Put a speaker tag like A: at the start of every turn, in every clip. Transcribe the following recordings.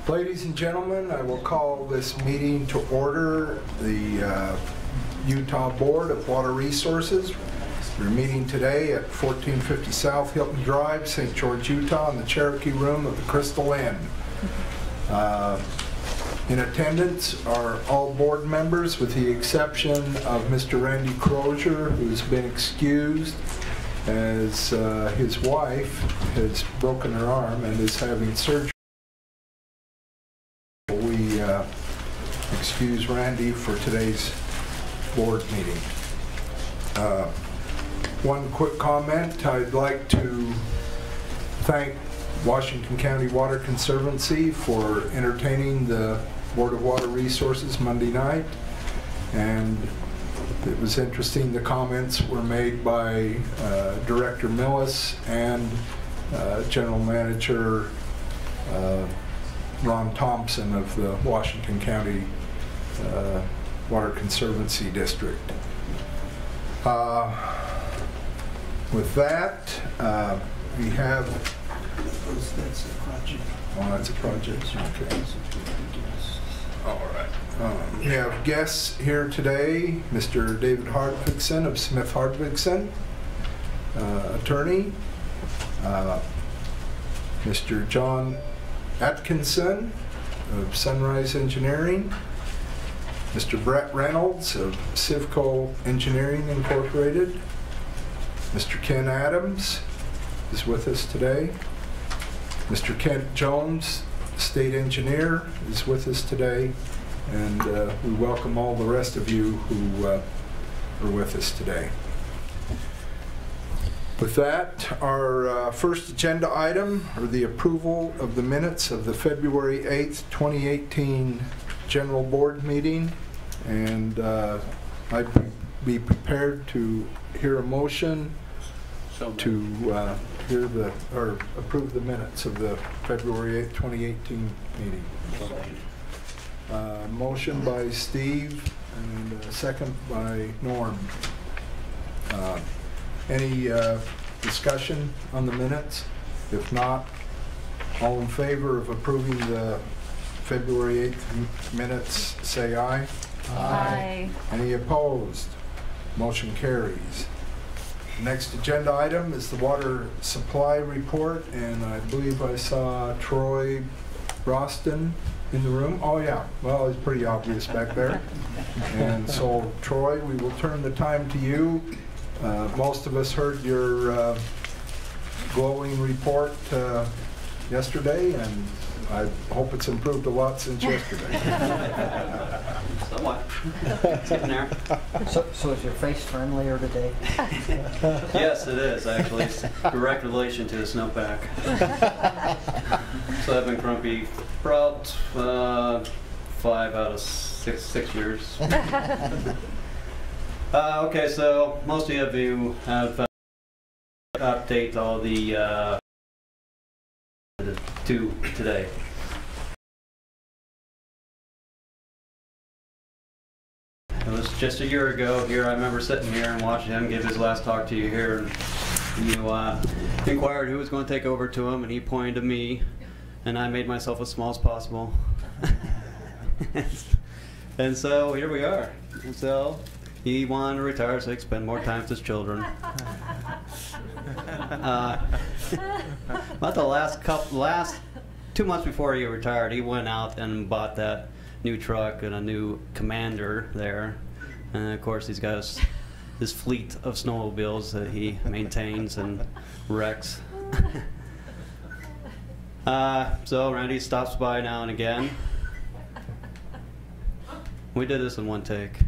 A: Ladies and gentlemen, I will call this meeting to order. The Utah Board of Water Resources. We're meeting today at 1450 South Hilton Drive, St. George, Utah, in the Cherokee room of the Crystal Inn. In attendance are all board members with the exception of Mr. Randy Crozier, who's been excused as his wife has broken her arm and is having surgery. We excuse Randy for today's board meeting. One quick comment. I'd like to thank Washington County Water Conservancy for entertaining the Board of Water Resources Monday night. And it was interesting, the comments were made by Director Millis and General Manager Ron Thompson of the Washington County Water Conservancy District. With that, we have... That's a project. Oh, that's a project. Okay. All right. We have guests here today, Mr. David Hardvigson of Smith Hardvigson, attorney, Mr. John Atkinson of Sunrise Engineering, Mr. Brett Reynolds of Civco Engineering Incorporated, Mr. Ken Adams is with us today, Mr. Kent Jones, State Engineer, is with us today, and we welcome all the rest of you who are with us today. With that, our first agenda item are the approval of the minutes of the February 8th, 2018 General Board meeting, and I'd be prepared to hear a motion to approve the minutes of the February 8th, 2018 meeting. Motion by Steve and second by Norm. Any discussion on the minutes? If not, all in favor of approving the February 8th minutes, say aye.
B: Aye.
A: Any opposed? Motion carries. Next agenda item is the water supply report, and I believe I saw Troy Roston in the room. Oh yeah, well, it's pretty obvious back there. And so Troy, we will turn the time to you. Most of us heard your glowing report yesterday, and I hope it's improved a lot since yesterday.
C: Somewhat. It's getting there.
D: So is your face friendlier today?
C: Yes, it is, actually. It's direct relation to the snowpack. So I've been grumpy for about 5 out of 6 years. Okay, so most of you have update all the to today. It was just a year ago here. I remember sitting here and watching him give his last talk to you here, and you inquired who was going to take over to him, and he pointed to me, and I made myself as small as possible. And so here we are. And so he wanted to retire so he could spend more time with his children. About the last 2 months before he retired, he went out and bought that new truck and a new Commander there, and of course he's got his fleet of snowmobiles that he maintains and wrecks. So Randy stops by now and again. We did this in one take.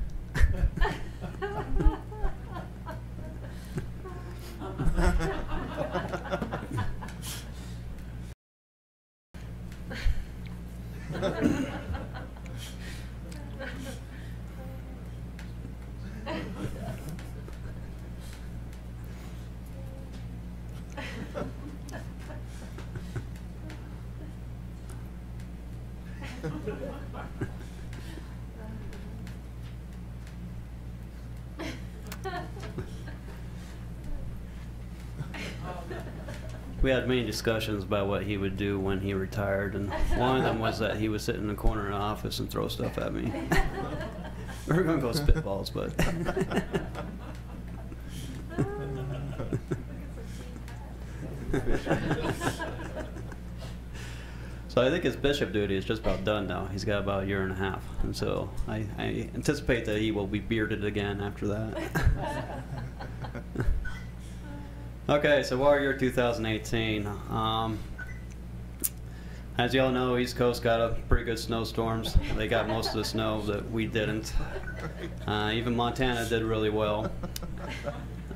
C: we had many discussions about what he would do when he retired, and one of them was that he would sit in the corner of the office and throw stuff at me. We were going to go spitballs, but. So I think his bishop duty is just about done now. He's got about a year and a half, and so I anticipate that he will be bearded again after that. Okay, so water year 2018. As you all know, East Coast got a pretty good snowstorms. They got most of the snow that we didn't. Even Montana did really well.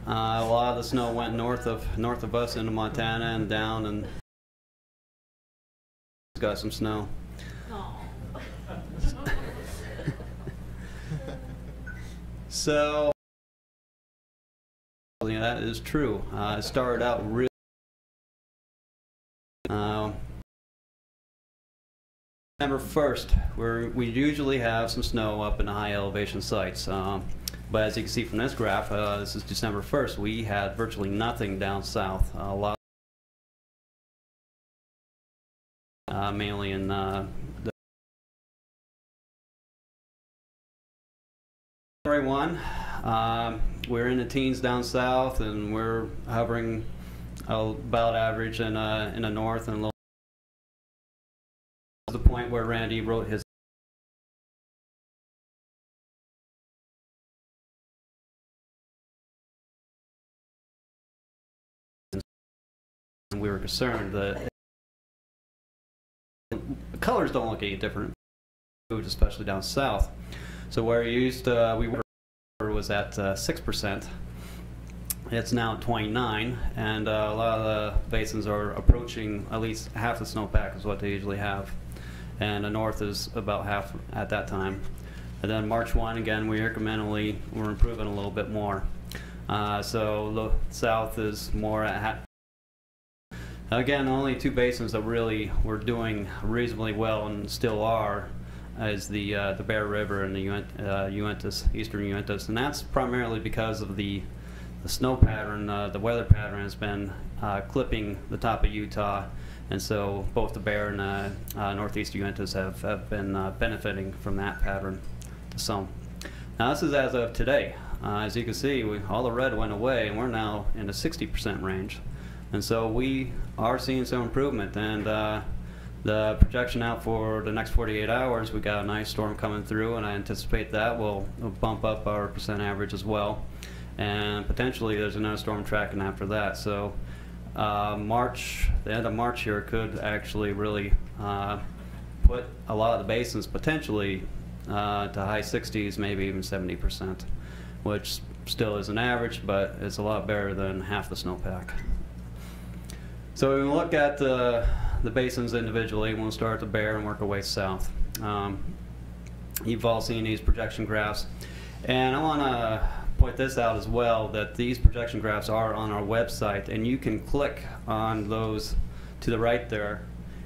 C: A lot of the snow went north of us into Montana and down, and got some snow. So that is true. It started out really. December 1st, we usually have some snow up in the high elevation sites. But as you can see from this graph, this is December 1st, we had virtually nothing down south. A lot, mainly in January 1, we're in the teens down south, and we're hovering about average in the north and low. The point where Randy wrote his. And we were concerned that the colors don't look any different, especially down south. So where we were was at 6%. It's now 29, and a lot of the basins are approaching at least half the snowpack is what they usually have. And the north is about half at that time. And then March 1, again, we're improving a little bit more. So the south is more at half. Again, only two basins that really were doing reasonably well and still are is the Bear River and the Uintas, eastern Uintas, and that's primarily because of the snow pattern. The weather pattern has been clipping the top of Utah. And so both the Bear and northeast Uintas have been benefiting from that pattern to some. Now this is as of today. As you can see, all the red went away, and we're now in the 60% range. And so we are seeing some improvement. And the projection out for the next 48 hours, we got a nice storm coming through, and I anticipate that will bump up our percent average as well. And potentially there's another storm tracking after that. So the end of March here could actually really put a lot of the basins potentially to high 60s, maybe even 70%, which still is an average, but it's a lot better than half the snowpack. So when we look at the basins individually, we'll start at the Bear and work our way south. You've all seen these projection graphs, and I want to point this out as well, that these projection graphs are on our website, and you can click on those to the right there.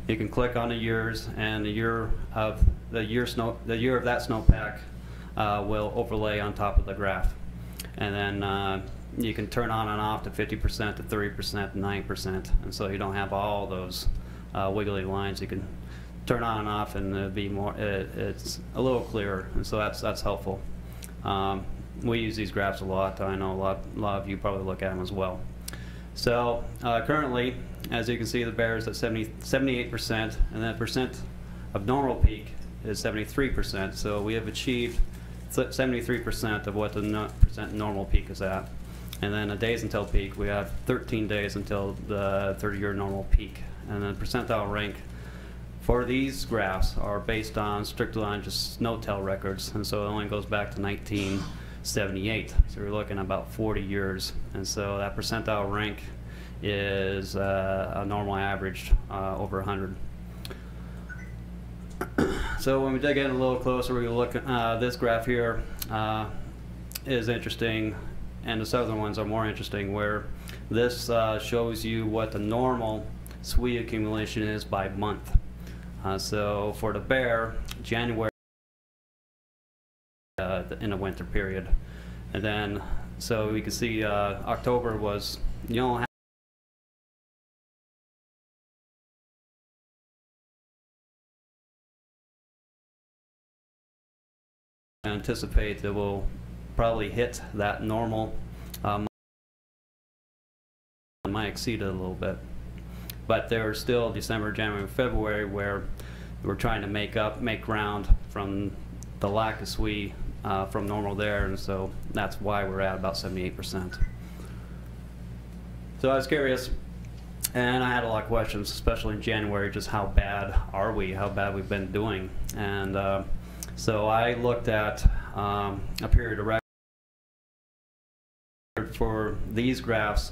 C: You can click on the years, and the year of that snowpack will overlay on top of the graph, and then you can turn on and off to 50%, to 30%, 9%, and so you don't have all those wiggly lines. You can turn on and off, and it'll be more. It's a little clearer, and so that's helpful. We use these graphs a lot. I know a lot of you probably look at them as well. So currently, as you can see, the Bear is at 78%, and that percent of normal peak is 73%. So we have achieved 73% of what the percent normal peak is at. And then the days until peak, we have 13 days until the 30-year normal peak. And the percentile rank for these graphs are based on strictly on just SNOWTEL records, and so it only goes back to 1978. So we're looking at about 40 years, and so that percentile rank is a normal average over 100. So when we dig in a little closer, we look at this graph here is interesting, and the southern ones are more interesting, where this shows you what the normal SWE accumulation is by month. So for the Bear, January in the winter period, and then so we can see October was, you don't have anticipate that we'll probably hit that normal. Might exceed it a little bit, but there's still December, January, February where we're trying to make ground from the lack of SWE from normal there, and so that's why we're at about 78%. So I was curious, and I had a lot of questions, especially in January, just how bad are we, how bad we've been doing. And so I looked at a period of record for these graphs.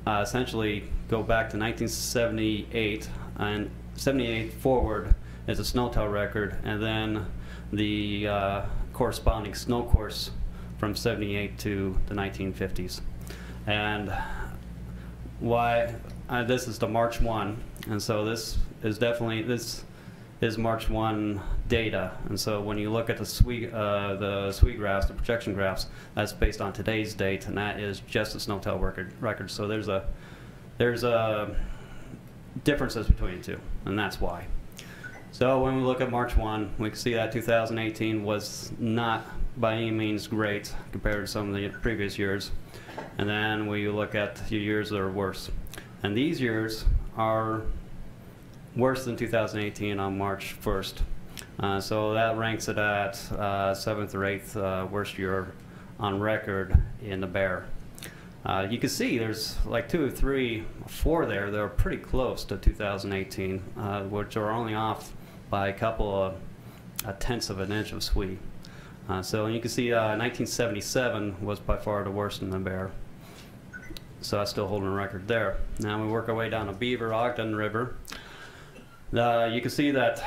C: Essentially go back to 1978, and 78 forward is a snow-tail record, and then the corresponding snow course from 78 to the 1950s. And why this is the March 1, and so this is March 1 data. And so when you look at the SWE graphs, the projection graphs, that's based on today's date, and that is just the snow-tail record. So there's a differences between the two, and that's why. So when we look at March 1, we can see that 2018 was not by any means great compared to some of the previous years. And then we look at the years that are worse. And these years are worse than 2018 on March 1st. So that ranks it at 7th or 8th worst year on record in the Bear. You can see there's like 2, 3, 4 there that are pretty close to 2018, which are only off by a couple of tenths of an inch of SWE. So you can see 1977 was by far the worst in the Bear. So that's still holding a record there. Now we work our way down to Beaver, Ogden River. You can see that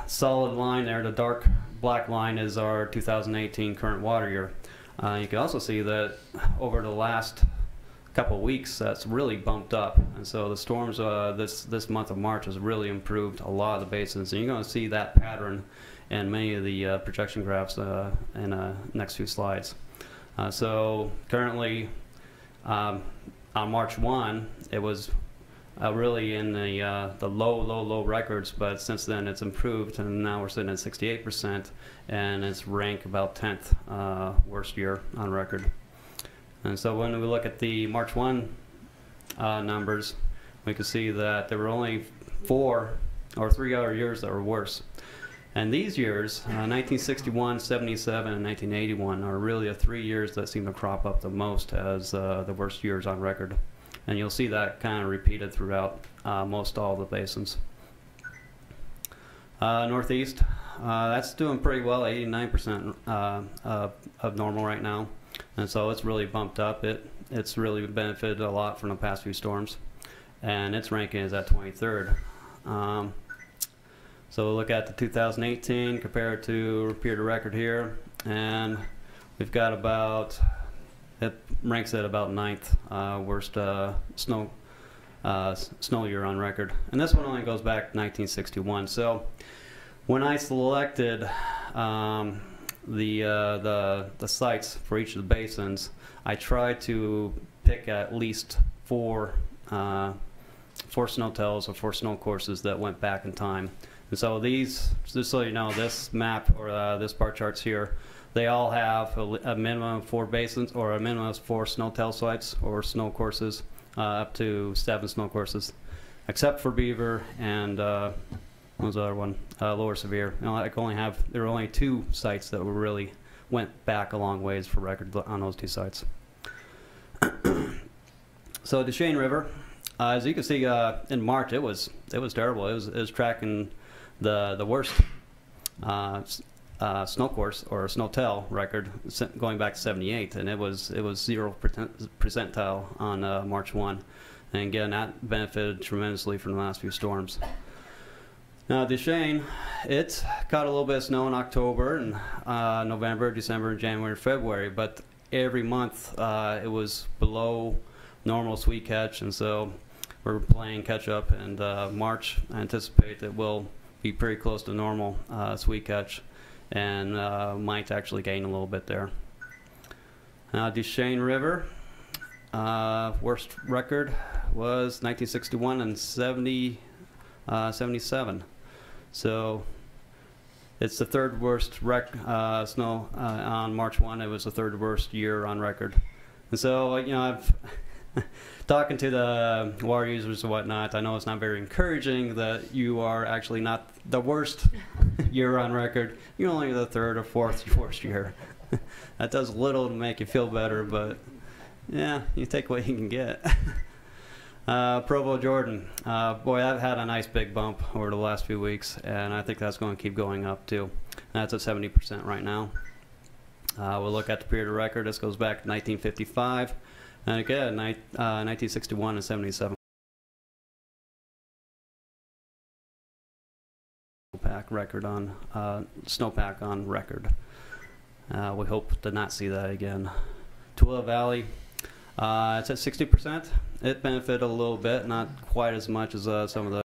C: solid line there, the dark black line is our 2018 current water year. You can also see that over the last couple of weeks that's really bumped up, and so the storms this month of March has really improved a lot of the basins, and you're going to see that pattern in many of the projection graphs in the next few slides. So currently on March 1 it was really in the low records, but since then it's improved, and now we're sitting at 68%, and it's ranked about 10th worst year on record. And so when we look at the March 1 numbers, we can see that there were only 4 or 3 other years that were worse. And these years, 1961, 77, and 1981, are really the 3 years that seem to crop up the most as the worst years on record. And you'll see that kind of repeated throughout most all the basins. Northeast, that's doing pretty well, 89% of normal right now. And so it's really bumped up. It's really benefited a lot from the past few storms. And its ranking is at 23rd. So we'll look at the 2018, compare it to period of record here. And we've got about, it ranks at about 9th worst snow year on record. And this one only goes back to 1961. So when I selected the sites for each of the basins, I tried to pick at least 4 snowtails or 4 snow courses that went back in time. And so these, just so you know, this map or this bar charts here, they all have a minimum of 4 basins or a minimum of 4 snowtail sites or snow courses, up to 7 snow courses, except for Beaver and what was the other one? Lower Severe. You know, there were only 2 sites that were really went back a long ways for record on those 2 sites. So Duchesne River, as you can see, in March it was terrible. It was tracking the worst snow course or snowtail record going back to 78, and it was 0 percentile on March 1. And again, that benefited tremendously from the last few storms. Now Duchesne, it caught a little bit of snow in October and November, December, January, February, but every month it was below normal SWE catch, and so we're playing catch up, and March I anticipate that we'll be pretty close to normal SWE catch, and might actually gain a little bit there. Now Duchesne River, worst record was 1961 and 77. So It's the third worst snow on March 1. It was the third worst year on record. And so, you know, I've talking to the water users and whatnot, I know it's not very encouraging that you are actually not the worst year on record. You're only the third or fourth worst year. That does little to make you feel better, but yeah, you take what you can get. Provo, Jordan. Boy, I've had a nice big bump over the last few weeks, and I think that's going to keep going up too. That's at 70% right now. We'll look at the period of record. This goes back to 1955, and again, 1961 and 77. Record on snowpack on record. We hope to not see that again. Tooele Valley. It's at 60%. It benefited a little bit, not quite as much as some of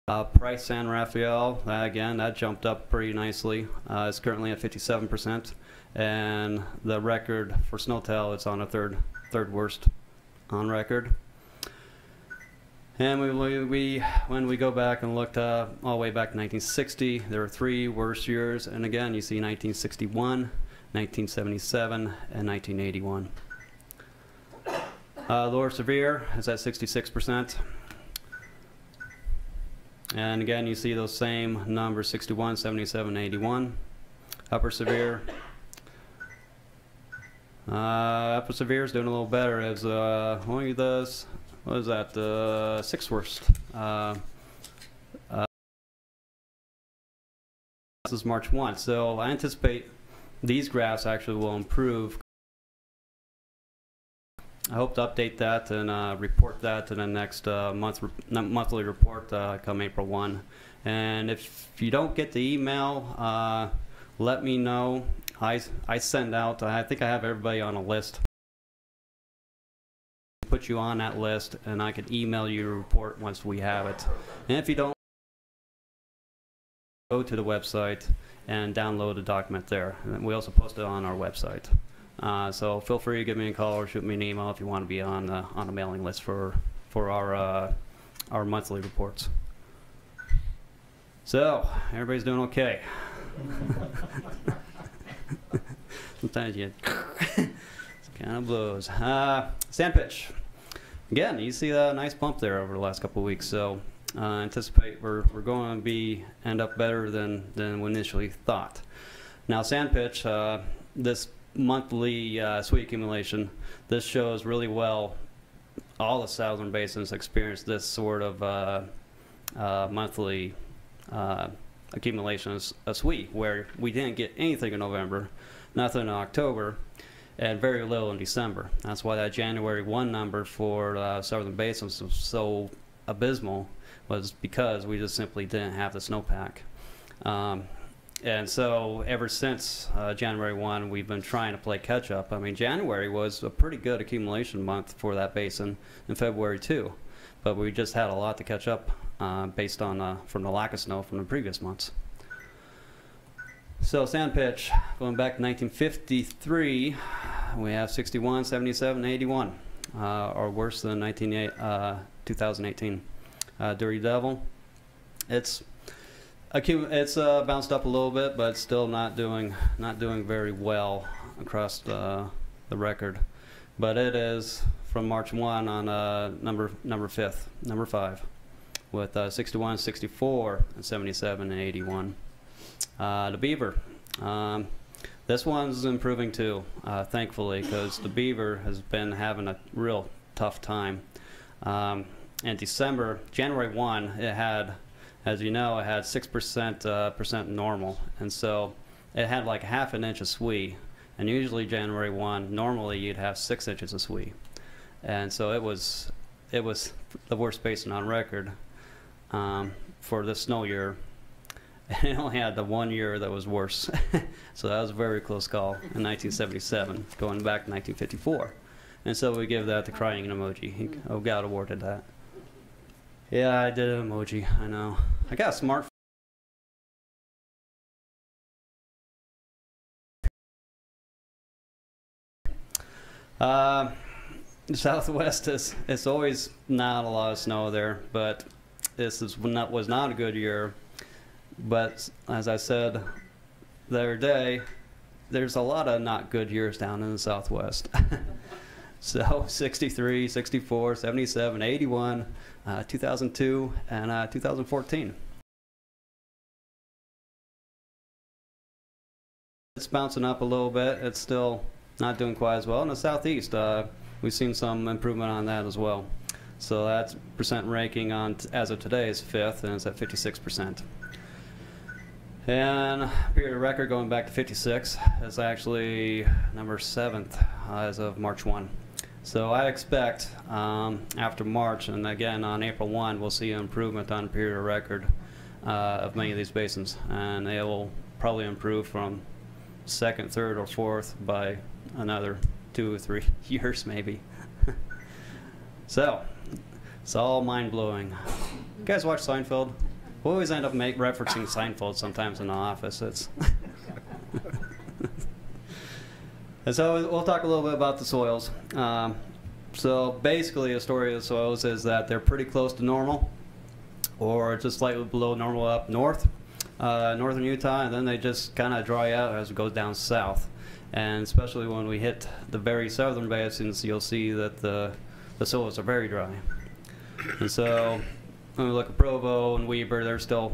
C: the Price San Rafael. Again, that jumped up pretty nicely. It's currently at 57%, and the record for Snowtail, it's on a third worst on record. And when we go back and looked all the way back to 1960, there were 3 worse years, and again, you see 1961. 1977 and 1981. Lower severe is at 66%. And again, you see those same numbers, 61, 77, 81. Upper severe. Upper severe is doing a little better as only the, what is that, the 6th worst. This is March 1, so I anticipate these graphs actually will improve. I hope to update that and report that in the next monthly report come April 1. And if you don't get the email, let me know. I send out, I think I have everybody on a list. Put you on that list, and I can email you a report once we have it. And if you don't, go to the website and download the document there. And we also post it on our website. So feel free to give me a call or shoot me an email if you want to be on a mailing list for our monthly reports. So everybody's doing okay. Sometimes you it's kind of blows. Sand pitch. Again, you see a nice bump there over the last couple of weeks. So anticipate we're going to end up better than we initially thought. Now sand pitch, this monthly sweet accumulation, this shows really well all the southern basins experience this sort of monthly accumulation of sweet, where we didn't get anything in November, nothing in October, and very little in December. That's why that January 1 number for southern basins was so abysmal, was because we just simply didn't have the snowpack. And so ever since January 1, we've been trying to play catch up. I mean, January was a pretty good accumulation month for that basin, and February too. But we just had a lot to catch up based on from the lack of snow from the previous months. So sand pitch, going back to 1953, we have 61, 77, 81, or worse than 2018. Dirty Devil, it's bounced up a little bit, but still not doing very well across the record. But it is from March 1 on number 5, with 61, 64, and 77 and 81. The Beaver, this one's improving too, thankfully, because the Beaver has been having a real tough time. In December, January 1, it had, as you know, it had 6% normal, and so it had like ½ an inch of SWE, and usually January 1, normally you'd have 6 inches of SWE, and so it was the worst basin on record for this snow year. And it only had the 1 year that was worse, so that was a very close call in 1977, going back to 1954, and so we give that the crying emoji. He got awarded that. Yeah, I did an emoji, I know. I got a smartphone. The Southwest it's always not a lot of snow there, but this was not a good year. But as I said the other day, there's a lot of not good years down in the Southwest. So 63, 64, 77, 81, 2002, and 2014. It's bouncing up a little bit. It's still not doing quite as well. In the Southeast, we've seen some improvement on that as well. So that percent ranking on as of today is 5th, and it's at 56%. And period of record going back to 56 is actually number 7th as of March 1. So I expect after March, and again on April 1, we'll see an improvement on period of record of many of these basins, and they will probably improve from 2nd, 3rd, or 4th by another 2 or 3 years maybe. So it's all mind-blowing. You guys watch Seinfeld? We always end up referencing Seinfeld sometimes in the office. It's and so we'll talk a little bit about the soils. So basically the story of the soils is that they're pretty close to normal, or just slightly below normal up north, northern Utah, and then they just kind of dry out as it goes down south. And especially when we hit the very southern basins, you'll see that the soils are very dry. And so when we look at Provo and Weber, they're still,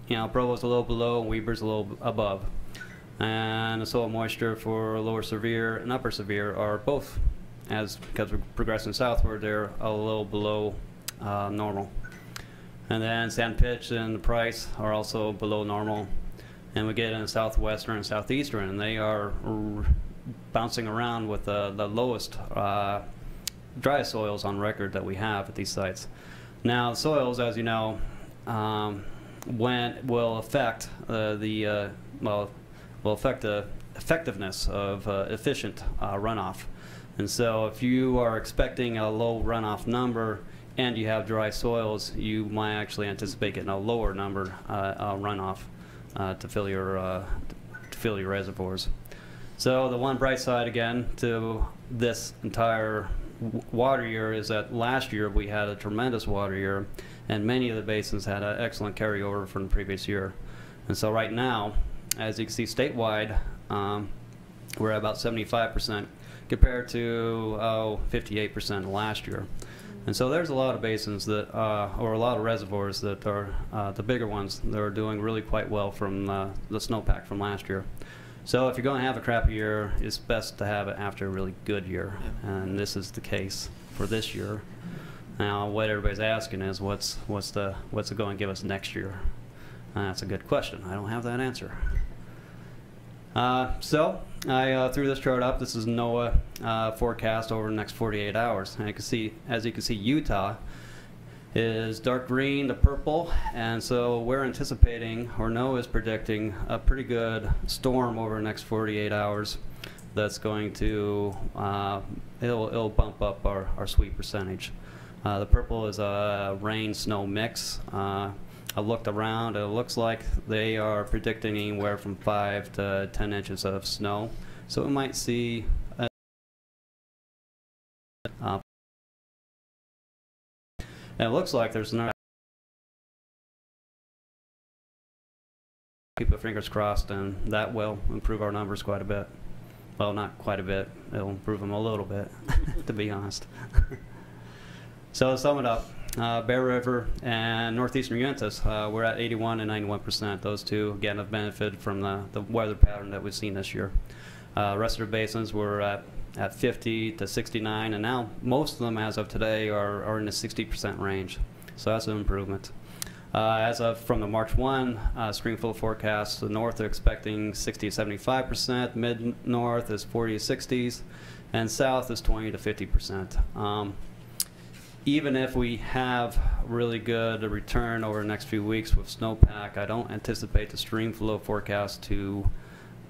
C: Provo's a little below and Weber's a little above. And the soil moisture for lower severe and upper severe are both, because we're progressing southward, they're a little below normal. And then sand pitch and the price are also below normal. And we get in the southwestern and southeastern, and they are bouncing around with the lowest dry soils on record that we have at these sites. Now, the soils, as you know, will affect the effectiveness of efficient runoff. And so if you are expecting a low runoff number and you have dry soils, you might actually anticipate getting a lower number runoff to fill your reservoirs. So the one bright side again to this entire water year is that last year we had a tremendous water year, and many of the basins had an excellent carryover from the previous year. And so right now, as you can see statewide, we're at about 75% compared to 58% last year. And so there's a lot of basins that, or a lot of reservoirs that are the bigger ones that are doing really quite well from the snowpack from last year. So if you're going to have a crappy year, it's best to have it after a really good year, and this is the case for this year. Now, what everybody's asking is, what's it going to give us next year? That's a good question. I don't have that answer. So I threw this chart up. This is Noaa forecast over the next 48 hours. And you can see, as you can see, Utah is dark green to purple, and so we're anticipating, or Noaa is predicting, a pretty good storm over the next 48 hours that's going to, it'll bump up our sweep percentage. The purple is a rain-snow mix. I looked around, and it looks like they are predicting anywhere from 5 to 10 inches of snow. So we might see and it looks like there's no. Keep our fingers crossed, and that will improve our numbers quite a bit. Well, not quite a bit. It'll improve them a little bit, to be honest. So to sum it up, Bear River and northeastern Uintas, we're at 81 and 91%. Those two, again, have benefited from the weather pattern that we've seen this year. Rest of the basins were at 50 to 69, and now most of them, as of today, are in the 60% range. So that's an improvement. As of from the March 1 Springfield forecast, the north are expecting 60 to 75%, mid-north is 40 to 60s, and south is 20 to 50%. Even if we have really good return over the next few weeks with snowpack, I don't anticipate the stream flow forecast to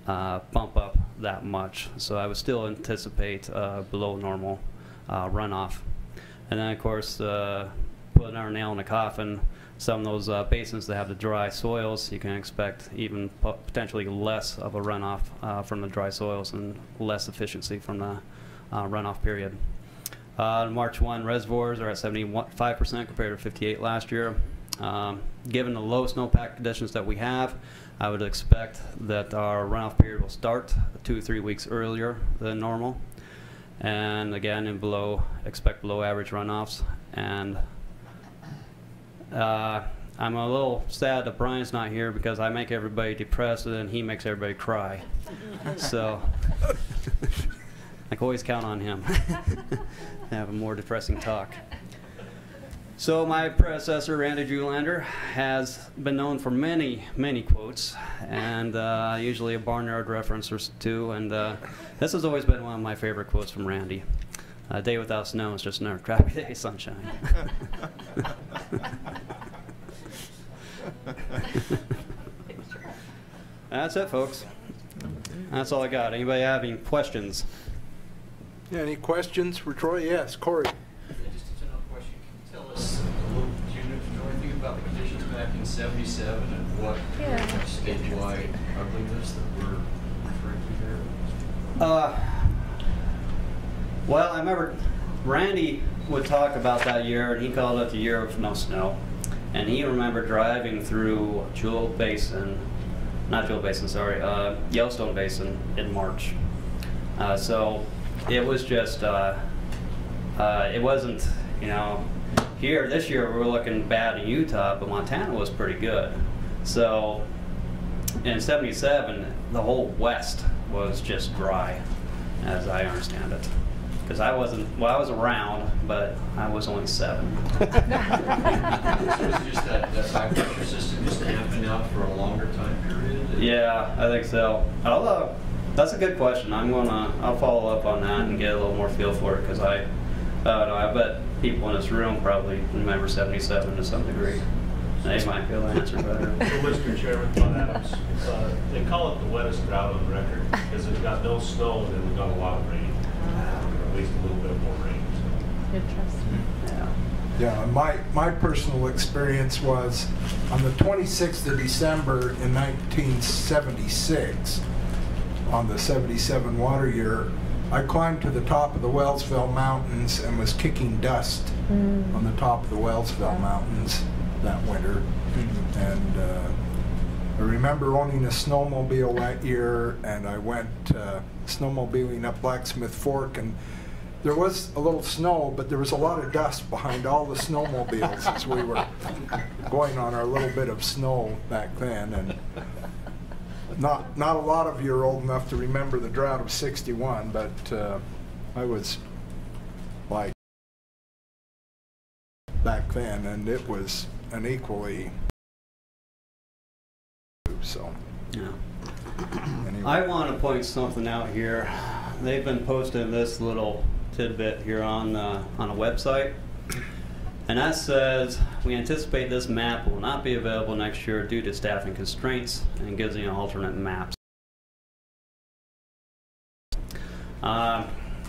C: bump up that much. So I would still anticipate below normal runoff. And then, of course, putting our nail in the coffin, some of those basins that have the dry soils, you can expect even potentially less of a runoff from the dry soils and less efficiency from the runoff period. March 1 reservoirs are at 75% compared to 58 last year. Given the low snowpack conditions that we have, I would expect that our runoff period will start 2 or 3 weeks earlier than normal. And again, expect below average runoffs. And I'm a little sad that Brian's not here because I make everybody depressed and then he makes everybody cry. So I can always count on him to have a more depressing talk. So my predecessor, Randy Julander, has been known for many, many quotes, and usually a barnyard reference or two, and this has always been one of my favorite quotes from Randy. A day without snow is just another crappy day of sunshine. That's it, folks. That's all I got. Anybody have any questions?
A: Yeah, any questions for Troy? Yes, Corey.
B: Just a general question. Can you tell us a little, do you know anything about the conditions back in '77 and what statewide ugliness that we're referring to here?
C: Well, I remember Randy would talk about that year, and he called it the year of no snow. And he remembered driving through Yellowstone Basin in March. So it was just, it wasn't, here this year we were looking bad in Utah, but Montana was pretty good. So in '77, the whole West was just dry, as I understand it. Because I was around, but I was only 7.
B: So it's just that high pressure system just amping out for a longer time period?
C: Yeah, I think so. Although, that's a good question. I'll follow up on that and get a little more feel for it, because I don't know, I bet people in this room probably remember '77 to some degree. They might be able to answer better.
E: Mr. Chairman, Todd Adams, they call it the wettest drought on record because it's got no snow and then we've got a lot of rain, or at least a little bit more rain. So.
F: Interesting.
C: Yeah.
A: Yeah, my personal experience was on the 26th of December in 1976, on the '77 water year, I climbed to the top of the Wellsville Mountains and was kicking dust on the top of the Wellsville Mountains that winter. And I remember owning a snowmobile that year, and I went snowmobiling up Blacksmith Fork, and there was a little snow, but there was a lot of dust behind all the snowmobiles as we were going on our little bit of snow back then. And not a lot of you are old enough to remember the drought of '61, but I was like back then, and it was an equally so.
C: Yeah.
A: Anyway.
C: I want to point something out here. They've been posting this little tidbit here on a website, and that says, we anticipate this map will not be available next year due to staffing constraints, and gives you alternate maps.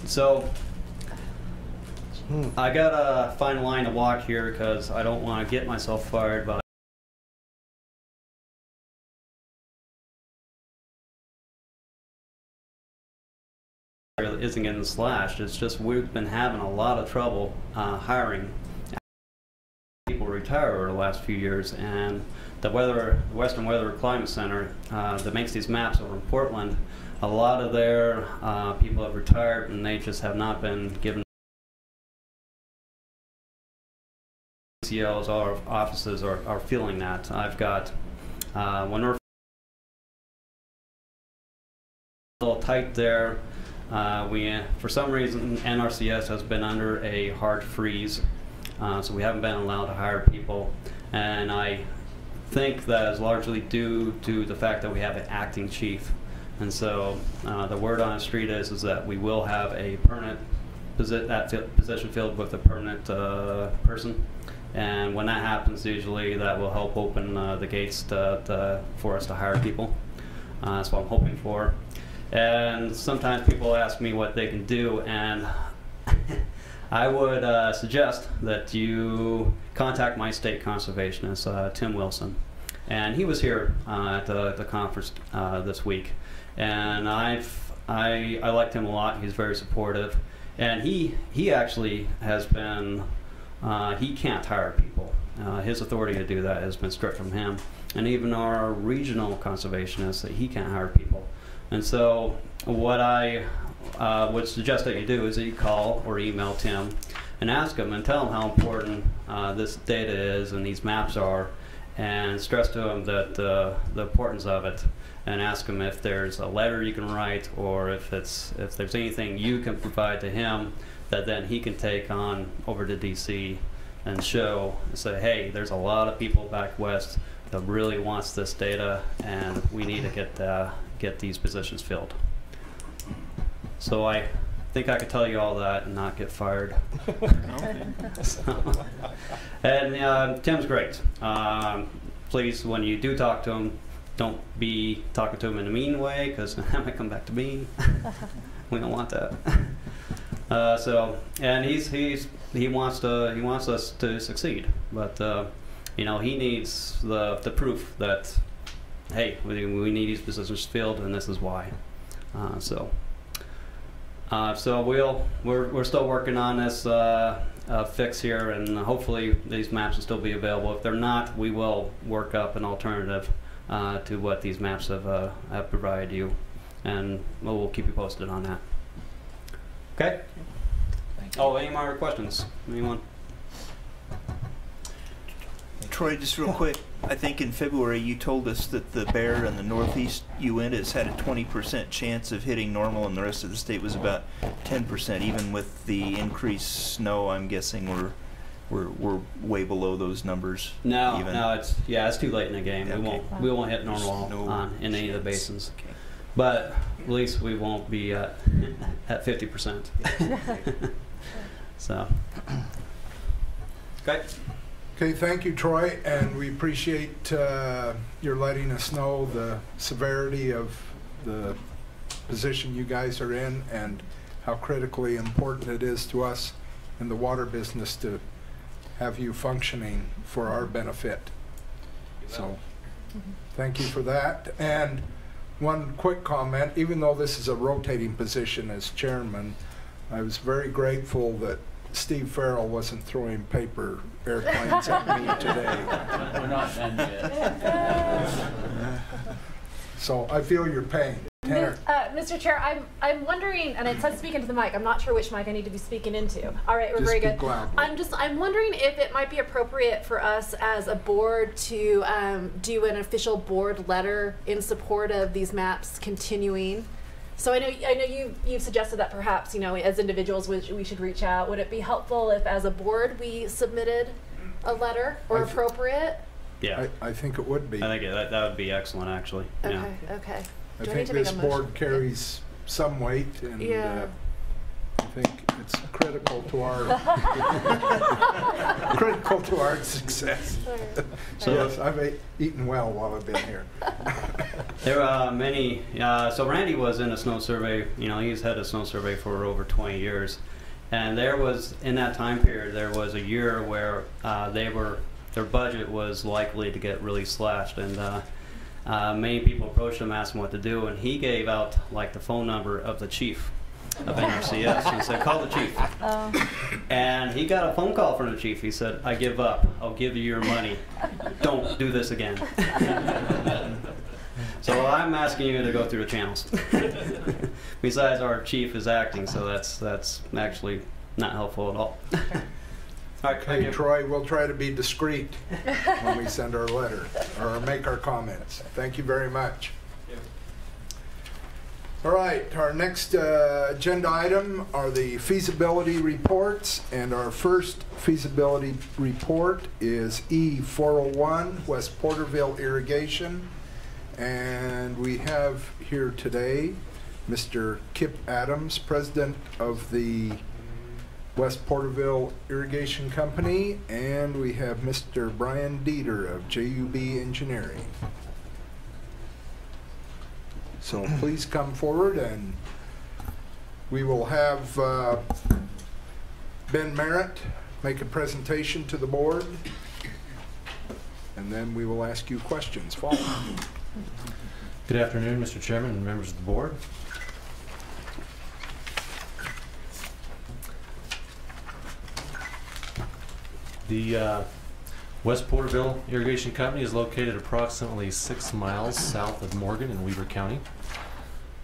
C: So I got a fine line to walk here because I don't want to get myself fired by isn't getting slashed. It's just we've been having a lot of trouble hiring people retire over the last few years, and the Western Weather Climate Center that makes these maps over in Portland, a lot of their people have retired, and they just have not been given CLs. Our offices are feeling that. I've got when we're a little tight there. For some reason, NRCS has been under a hard freeze, so we haven't been allowed to hire people, and I think that is largely due to the fact that we have an acting chief. And so the word on the street is that we will have a permanent position filled with a permanent person, and when that happens, usually that will help open the gates for us to hire people. That's what I'm hoping for. And sometimes people ask me what they can do, and I would suggest that you contact my state conservationist, Tim Wilson. And he was here at the conference this week, and I liked him a lot. He's very supportive, and he actually has been he can't hire people. his authority to do that has been stripped from him. And even our regional conservationist, that he can't hire people. And so what I would suggest that you do is that you call or email Tim and ask him and tell him how important this data is and these maps are, and stress to him that the importance of it, and ask him if there's a letter you can write, or if there's anything you can provide to him that then he can take on over to DC and show and say, hey, there's a lot of people back west that really wants this data, and we need to get these positions filled. So I think I could tell you all that and not get fired. So, and Tim's great. Please, when you do talk to him, don't be talking to him in a mean way, because that might come back to mean. We don't want that. So, and he wants us to succeed, but you know, he needs the proof that, hey, we need these positions filled, and this is why. So we're still working on this fix here, and hopefully these maps will still be available. If they're not, we will work up an alternative to what these maps have provided you, and we'll keep you posted on that. Okay? Oh, any more questions? Anyone?
F: Troy, just real quick, I think in February you told us that the bear in the northeast Uintas had a 20% chance of hitting normal, and the rest of the state was about 10%. Even with the increased snow, I'm guessing we're way below those numbers.
C: No,
F: even.
C: no, it's too late in the game.
F: Okay.
C: We won't hit normal in any of the basins,
F: Okay.
C: but at least we won't be at 50%. So, okay.
A: Okay, thank you, Troy, and we appreciate your letting us know the severity of the position you guys are in and how critically important it is to us in the water business to have you functioning for our benefit. So, thank you for that. And one quick comment, even though this is a rotating position as chairman, I was very grateful that Steve Farrell wasn't throwing paper airplanes at me today.
B: We're not done yet.
A: So I feel your pain. Tanner.
G: Mr. Chair, I'm wondering, and it says speak into the mic. I'm not sure which mic I need to be speaking into. All right, we're very good. I'm wondering if it might be appropriate for us as a board to do an official board letter in support of these maps continuing. So I know you've suggested that perhaps, you know, as individuals we should reach out. Would it be helpful if as a board we submitted a letter, or appropriate?
C: Yeah,
A: I think it would be.
C: I think that would be excellent, actually.
G: Okay,
C: Yeah.
G: okay.
A: I think this board carries some weight, and I think it's critical to our success.
C: So
A: yes, I've eaten well while I've been here.
C: There are many. So Randy was in a snow survey. You know, he's had a snow survey for over 20 years, and there was, in that time period, there was a year where their budget was likely to get really slashed, and many people approached him, asked him what to do, and he gave out like the phone number of the chief of NRCS and said, call the chief. And he got a phone call from the chief. He said, I give up. I'll give you your money. Don't do this again. So I'm asking you to go through the channels. Besides, our chief is acting, so that's actually not helpful at all. All right,
A: Okay, Troy, we'll try to be discreet when we send our letter or make our comments. Thank you very much. All right, our next agenda item are the feasibility reports, and our first feasibility report is E401, West Porterville Irrigation. And we have here today Mr. Kip Adams, president of the West Porterville Irrigation Company, and we have Mr. Brian Dieter of JUB Engineering. So please come forward, and we will have Ben Merritt make a presentation to the board, and then we will ask you questions following.
H: Good afternoon, Mr. Chairman and members of the board. West Porterville Irrigation Company is located approximately 6 miles south of Morgan in Weaver County.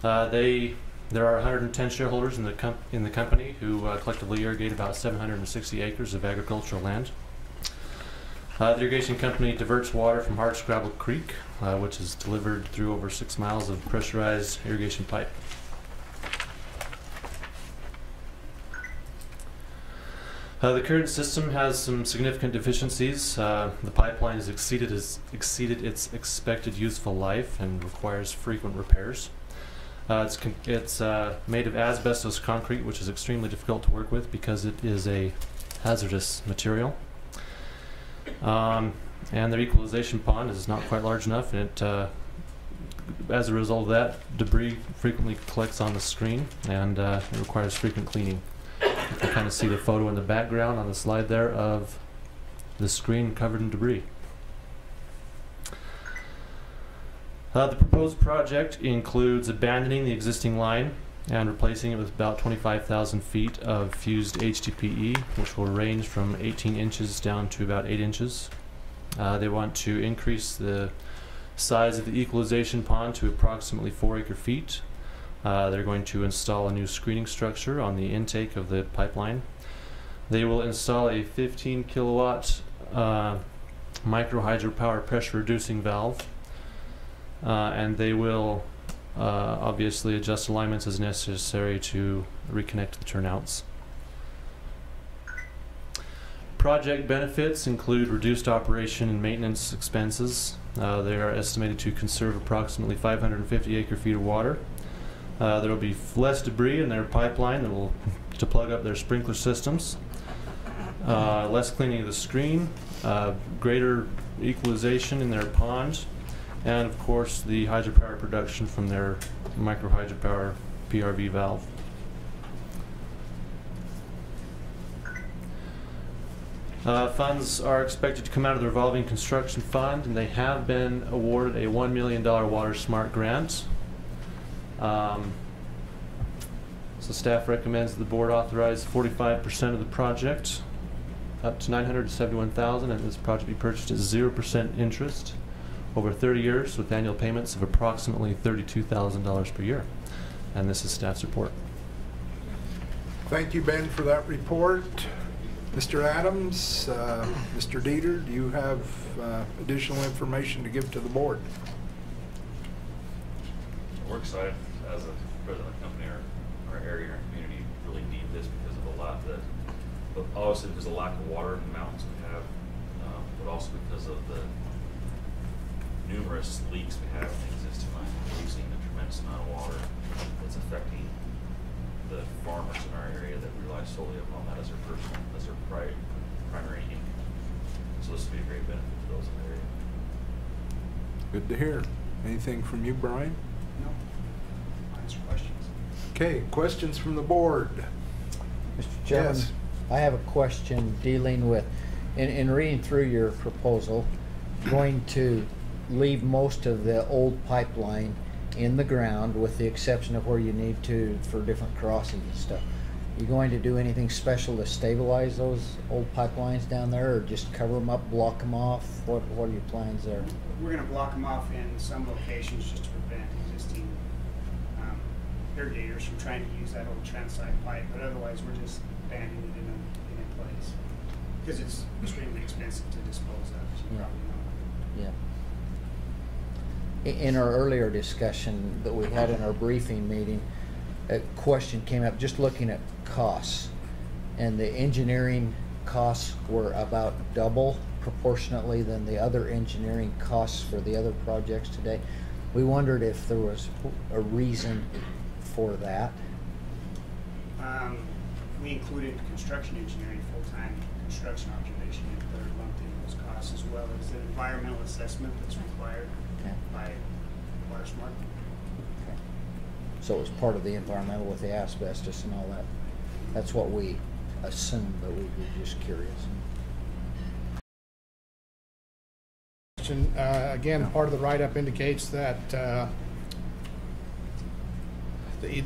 H: There are 110 shareholders in the company who collectively irrigate about 760 acres of agricultural land. The irrigation company diverts water from Hardscrabble Creek, which is delivered through over 6 miles of pressurized irrigation pipe. The current system has some significant deficiencies. The pipeline has exceeded its expected useful life and requires frequent repairs. It's made of asbestos concrete, which is extremely difficult to work with because it is a hazardous material. And their equalization pond is not quite large enough, and as a result of that, debris frequently collects on the screen, and it requires frequent cleaning. You can kind of see the photo in the background on the slide there of the screen covered in debris. The proposed project includes abandoning the existing line and replacing it with about 25,000 feet of fused HDPE, which will range from 18 inches down to about 8 inches. They want to increase the size of the equalization pond to approximately 4 acre-feet. They're going to install a new screening structure on the intake of the pipeline. They will install a 15 kilowatt micro hydropower pressure reducing valve, and they will obviously adjust alignments as necessary to reconnect the turnouts. Project benefits include reduced operation and maintenance expenses. They are estimated to conserve approximately 550 acre-feet of water. There will be less debris in their pipeline to plug up their sprinkler systems, less cleaning of the screen, greater equalization in their pond, and of course the hydropower production from their micro hydropower PRV valve. Funds are expected to come out of the revolving construction fund, and they have been awarded a $1 million Water Smart grant. So staff recommends that the board authorize 45% of the project, up to $971,000, and this project be purchased at 0% interest over 30 years with annual payments of approximately $32,000 per year. And this is staff's report.
A: Thank you, Ben, for that report. Mr. Adams, Mr. Dieter, do you have additional information to give to the board?
I: We're excited as a president of the company. Our area, our community really need this because of a lot that, but obviously because of the lack of water in the mountains we have, but also because of the numerous leaks we have in the existing line. We've seen a tremendous amount of water that's affecting the farmers in our area that rely solely upon that as their primary income. So this would be a great benefit to those in the area.
A: Good to hear. Anything from you, Brian?
J: No. Answer questions.
A: Okay, questions from the board.
D: Mr. Chairman,
A: Yes.
D: I have a question dealing with, in reading through your proposal, going to leave most of the old pipeline in the ground with the exception of where you need to for different crossings and stuff. You going to do anything special to stabilize those old pipelines down there, or just cover them up, block them off? What are your plans there?
J: We're going to block them off in some locations just to prevent existing irrigators from trying to use that old transite pipe, but otherwise we're just banding it in place because it's extremely expensive to dispose of, as you probably know.
D: Yeah. In our earlier discussion that we had in our briefing meeting, a question came up just looking at costs, and the engineering costs were about double proportionately than the other engineering costs for the other projects today. We wondered if there was a reason for that.
J: We included construction engineering, full-time construction observation, and they're lumped in those costs, as well as the environmental assessment that's required by Water Smart.
D: Okay. So it was part of the environmental with the asbestos and all that. That's what we assumed, but we were just curious.
K: Again, part of the write-up indicates that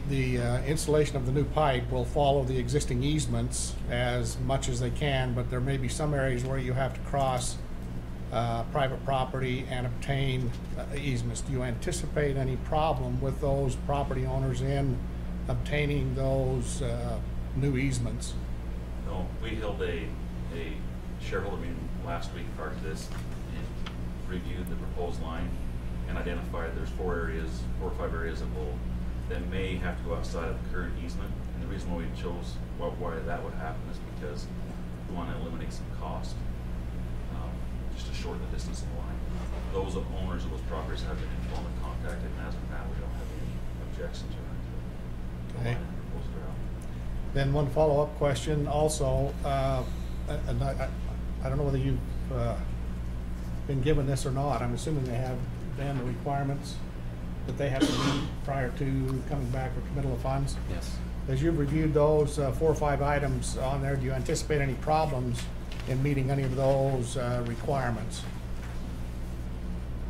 K: the installation of the new pipe will follow the existing easements as much as they can, but there may be some areas where you have to cross private property and obtain easements. Do you anticipate any problem with those property owners in obtaining those new easements?
I: No, we held a shareholder meeting last week prior to this and reviewed the proposed line and identified there's 4 or 5 areas that may have to go outside of the current easement. And the reason why we chose why that would happen is because we want to eliminate some cost, just to shorten the distance of the line. Those owners of those properties have been informed and contacted, and as of now, we don't have any objections or anything to the line and proposed route.
K: Then one follow-up question also, and I don't know whether you've been given this or not. I'm assuming they have then the requirements that they have to meet prior to coming back with committal of funds.
C: Yes.
K: As you've reviewed those 4 or 5 items on there, do you anticipate any problems in meeting any of those requirements?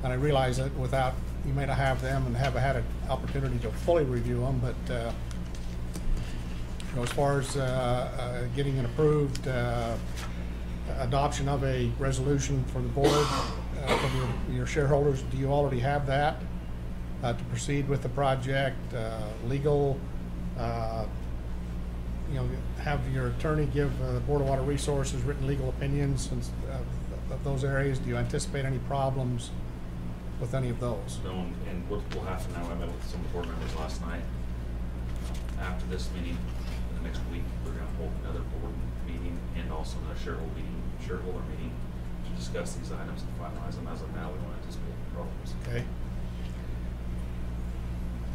K: And I realize that without, you may not have them and have had an opportunity to fully review them, but you know, as far as getting an approved adoption of a resolution for the board from your shareholders, do you already have that to proceed with the project? Legal, you know, have your attorney give the Board of Water Resources written legal opinions of those areas? Do you anticipate any problems with any of those?
I: No, and what will happen now, I met with some of the board members last night. After this meeting, in the next week, we're going to hold another board meeting and also another shareholder meeting to discuss these items and finalize them. As of now, we don't anticipate any problems.
K: Okay.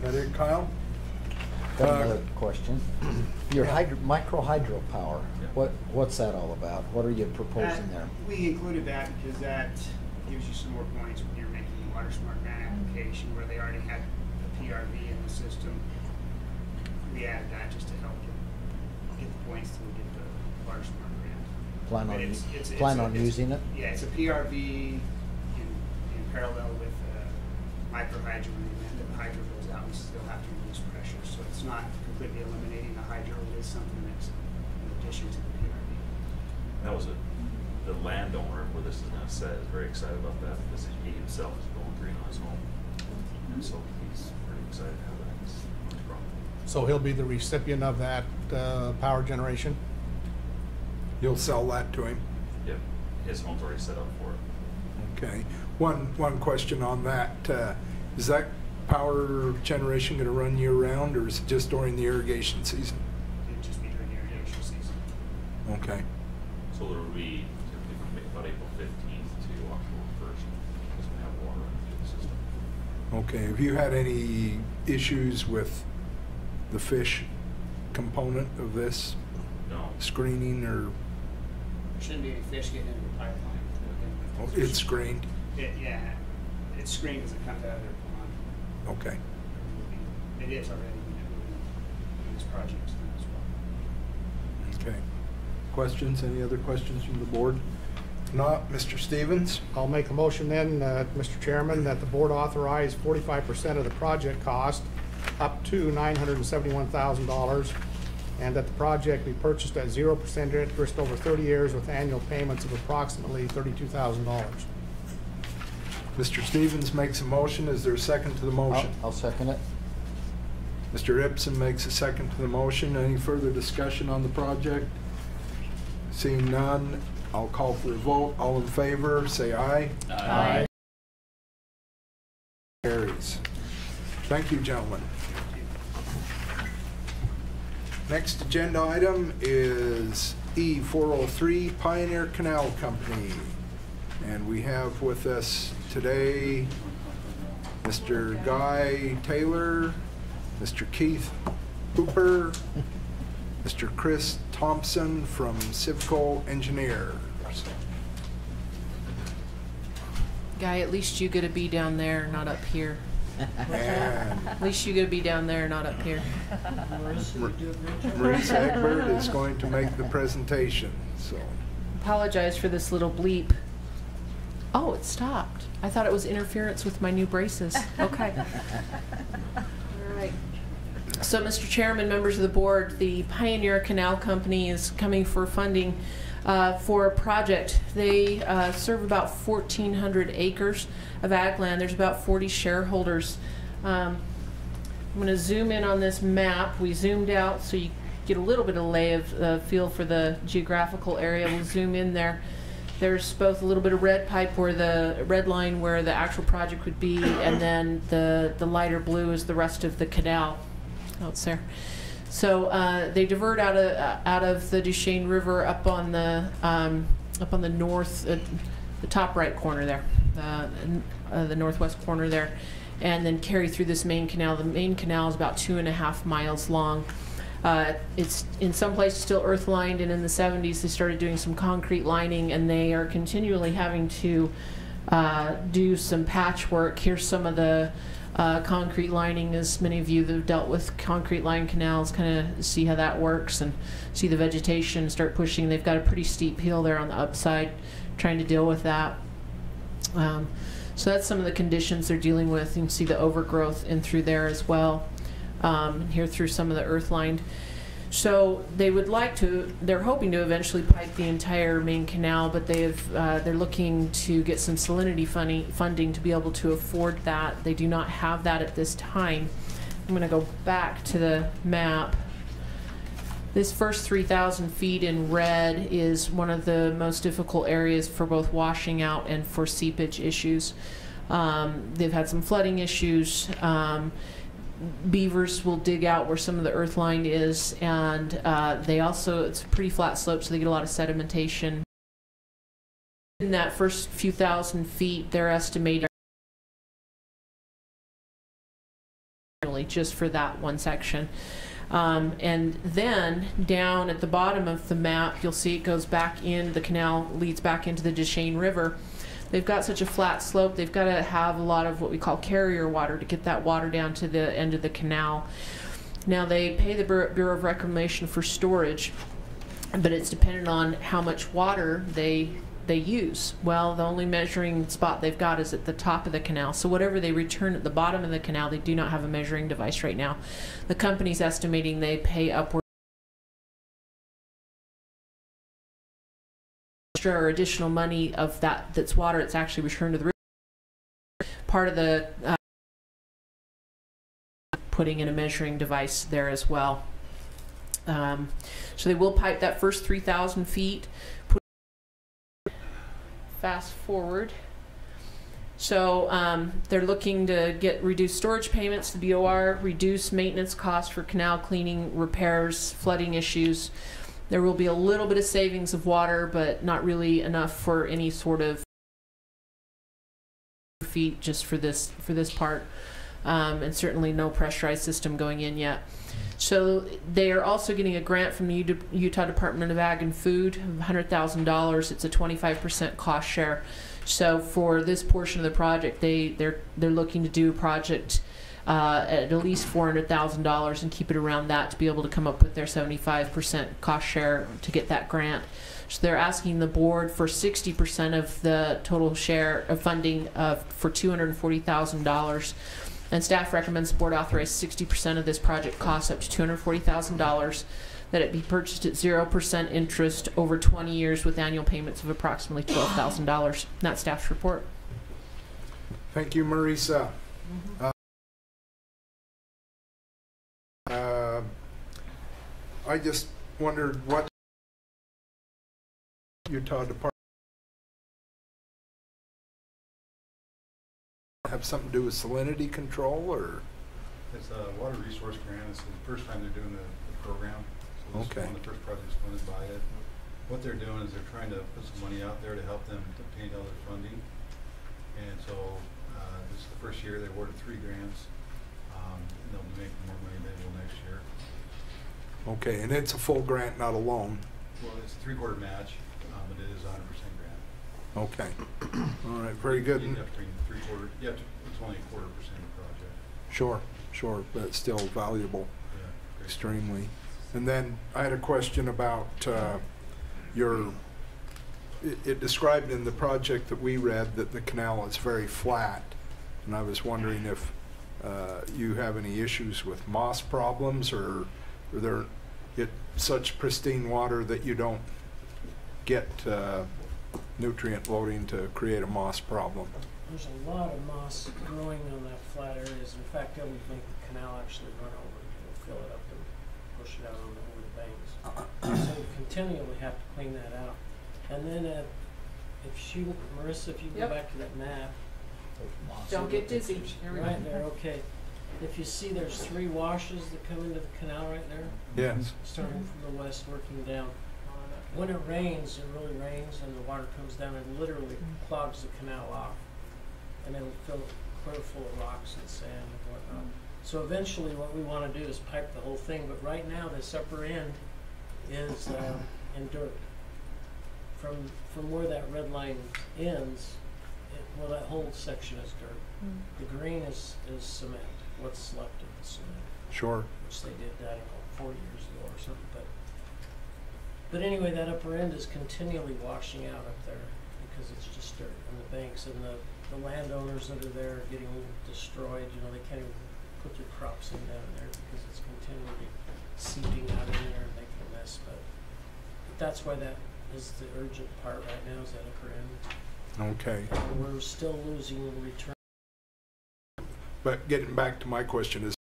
A: That it, Kyle?
D: Got another question. Your micro hydropower,
I: Yeah.
D: what's that all about? What are you proposing there?
J: We included that because that gives you some more points when you're making the Water Smart Grant application where they already had a PRV in the system. We added that just to help get the points to get the Water Smart Grant.
D: Plan on using it?
J: Yeah, it's a PRV in parallel with micro hydro. And the hydro goes out, we still have to reduce pressure. So it's not completely eliminating the hydro. It is something that's in addition to the PRV.
I: That was the landowner where this is now set is very excited about that because he himself is going green on his home. And so he's pretty excited to have that on his property.
K: So he'll be the recipient of that power generation?
A: You'll sell that to him?
I: Yep, his home's already set up for it.
A: Okay. One question on that. Is that power generation going to run year-round, or is it just during the irrigation season?
J: It'd just be during the irrigation season.
A: Okay.
I: So there will be typically from about April 15th to October 1st because we have water running through the system.
A: Okay. Have you had any issues with the fish component of this?
I: No.
A: Screening or?
J: There shouldn't be any fish getting into the pipeline.
A: Oh, it's screened?
J: Yeah, it's screened as it comes out of their pond.
A: Okay.
J: It is already in this project as well.
A: Okay. Questions? Any other questions from the board? If not, Mr. Stevens?
K: I'll make a motion then, Mr. Chairman, that the board authorize 45% of the project cost up to $971,000, and that the project be purchased at 0% interest over 30 years with annual payments of approximately $32,000.
A: Mr. Stevens makes a motion. Is there a second to the motion?
D: I'll second it.
A: Mr. Ipson makes a second to the motion. Any further discussion on the project? Seeing none, I'll call for a vote. All in favor, say aye.
G: Aye.
A: Carries. Thank you, gentlemen. Next agenda item is E403 Pioneer Canal Company. And we have with us today Mr. Guy Taylor, Mr. Keith Hooper, Mr. Chris Thompson from Civco Engineers.
L: Guy, at least you get to be down there, not up here.
A: And
L: At least you get to be down there, not up here.
A: Marisa Egbert is going to make the presentation. So,
L: Apologize for this little bleep. Oh, it stopped. I thought it was interference with my new braces. Okay. All right. So, Mr. Chairman, members of the board, the Pioneer Canal Company is coming for funding for a project. They serve about 1,400 acres of ag land. There's about 40 shareholders. I'm going to zoom in on this map. We zoomed out so you get a little bit of lay of feel for the geographical area. We'll zoom in there. There's both a little bit of red pipe where the red line where the actual project would be, and then the lighter blue is the rest of the canal. Oh, it's there. So they divert out of the Duchesne River up on the north, the top right corner there, the northwest corner there, and then carry through this main canal. The main canal is about 2.5 miles long. It's in some places still earth lined, and in the 70s they started doing some concrete lining, and they are continually having to do some patchwork. Here's some of the concrete lining, as many of you that have dealt with concrete line canals kind of see how that works and see the vegetation start pushing. They've got a pretty steep hill there on the upside trying to deal with that. So that's some of the conditions they're dealing with. You can see the overgrowth in through there as well. Here through some of the earth lined. So they would like to, they're hoping to eventually pipe the entire main canal, but they're looking to get some salinity funding to be able to afford that. They do not have that at this time. I'm going to go back to the map. This first 3,000 feet in red is one of the most difficult areas for both washing out and for seepage issues. They've had some flooding issues. Beavers will dig out where some of the earth line is, and they also, it's a pretty flat slope, so they get a lot of sedimentation. In that first few thousand feet, they're estimating just for that one section. And then down at the bottom of the map, you'll see it goes back in, the canal leads back into the Duchesne River. They've got such a flat slope, they've got to have a lot of what we call carrier water to get that water down to the end of the canal. Now they pay the Bureau of Reclamation for storage, but it's dependent on how much water they use. Well, the only measuring spot they've got is at the top of the canal. So whatever they return at the bottom of the canal, they do not have a measuring device right now. The company's estimating they pay upward or additional money of that's water that's actually returned to the river. Part of the putting in a measuring device there as well. So they will pipe that first 3,000 feet. Fast forward. So they're looking to get reduced storage payments to BOR, reduce maintenance costs for canal cleaning, repairs, flooding issues. There will be a little bit of savings of water, but not really enough for any sort of feet just for this part, and certainly no pressurized system going in yet. So they are also getting a grant from the Utah Department of Ag and Food of $100,000. It's a 25% cost share. So for this portion of the project, they're looking to do a project at least $400,000 and keep it around that to be able to come up with their 75% cost share to get that grant. So they're asking the board for 60% of the total share of funding for $240,000. And staff recommends the board authorize 60% of this project cost up to $240,000, that it be purchased at 0% interest over 20 years with annual payments of approximately $12,000. That's staff's report.
A: Thank you, Marisa. I just wondered what Utah Department have something to do with salinity control, or?
M: It's a water resource grant. It's the first time they're doing the program. So this is one of the first projects funded by it. What they're doing is they're trying to put some money out there to help them obtain other funding. And so this is the first year they awarded 3 grants. And they'll be making more money available next year.
A: Okay, and it's a full grant, not a loan.
M: Well, it's a 3/4 match, but it is a 100% grant.
A: Okay. All right, very good.
M: You have to bring 3/4. It's only a 1/4% of the project.
A: Sure, but it's still valuable,
M: Yeah,
A: extremely. And then I had a question about it described in the project that we read that the canal is very flat, and I was wondering if you have any issues with moss problems, or are there such pristine water that you don't get nutrient loading to create a moss problem?
N: There's a lot of moss growing on that flat areas. In fact, that would make the canal actually run over. It'll fill it up and push it out on over the banks. So we continually have to clean that out. And then if you, Marissa, if you go back to that map.
L: Don't get dizzy.
N: Right there, okay. If you see there's 3 washes that come into the canal right there.
A: Yes.
N: Starting from the west, working down. When it rains, it really rains, and the water comes down and literally clogs the canal off. And it'll fill it clear full of rocks and sand and whatnot. So eventually what we want to do is pipe the whole thing, but right now this upper end is in dirt. From where that red line ends, well, that whole section is dirt. The green is cement, what's left of the cement.
A: Sure.
N: Which they did, I don't know, 4 years ago or something. But anyway, that upper end is continually washing out up there because it's just dirt on the banks, and the landowners that are there are getting destroyed. You know, they can't even put their crops in down there because it's continually seeping out in there and making a mess. But that's why that is the urgent part right now, is that upper end.
A: Okay.
N: We're still losing return.
A: But getting back to my question is,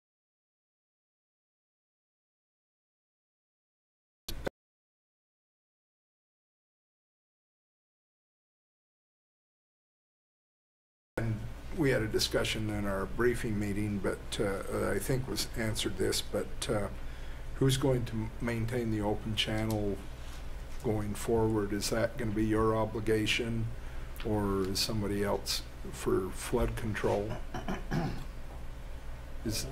A: and we had a discussion in our briefing meeting, but I think was answered this, but who's going to maintain the open channel going forward? Is that going to be your obligation, or is somebody else for flood control?
M: The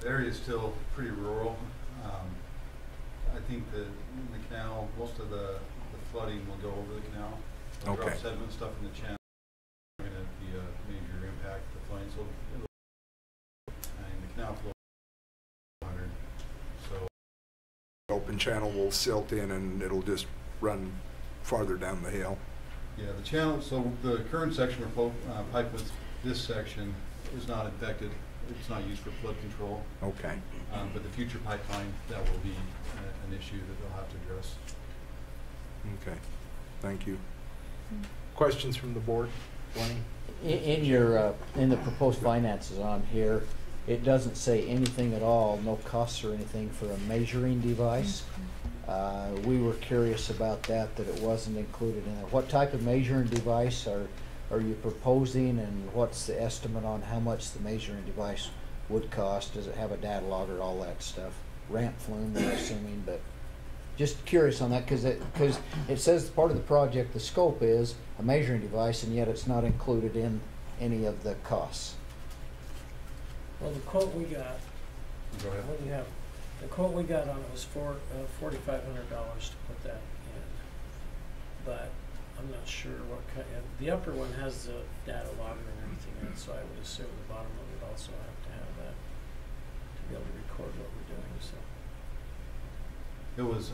M: area is still pretty rural. I think that in the canal, most of the flooding will go over the canal. They'll drop sediment stuff in the channel. It's going to be a major impact to flooding. So and the canal flow 100. So
A: open channel will silt in and it'll just run farther down the hill.
M: Yeah, the channel, so the current section we're pipe with this section is not infected. It's not used for flood control.
A: Okay.
M: But the future pipeline, that will be an issue that they'll have to address.
A: Okay, thank you. Questions from the board?
D: In your in the proposed finances on here, it doesn't say anything at all, no costs or anything for a measuring device. We were curious about that it wasn't included in it. What type of measuring device are you proposing, and what's the estimate on how much the measuring device would cost? Does it have a data logger, all that stuff? Ramp flume, we're assuming, but just curious on that because it says part of the project, the scope is a measuring device, and yet it's not included in any of the costs.
N: Well, the quote we got, what do you have? The quote we got on it was for $4,500 to put that in, but I'm not sure what kind. The upper one has the data logger and everything in it, so I would assume the bottom one would also have that to be able to record what we're doing. So
M: it was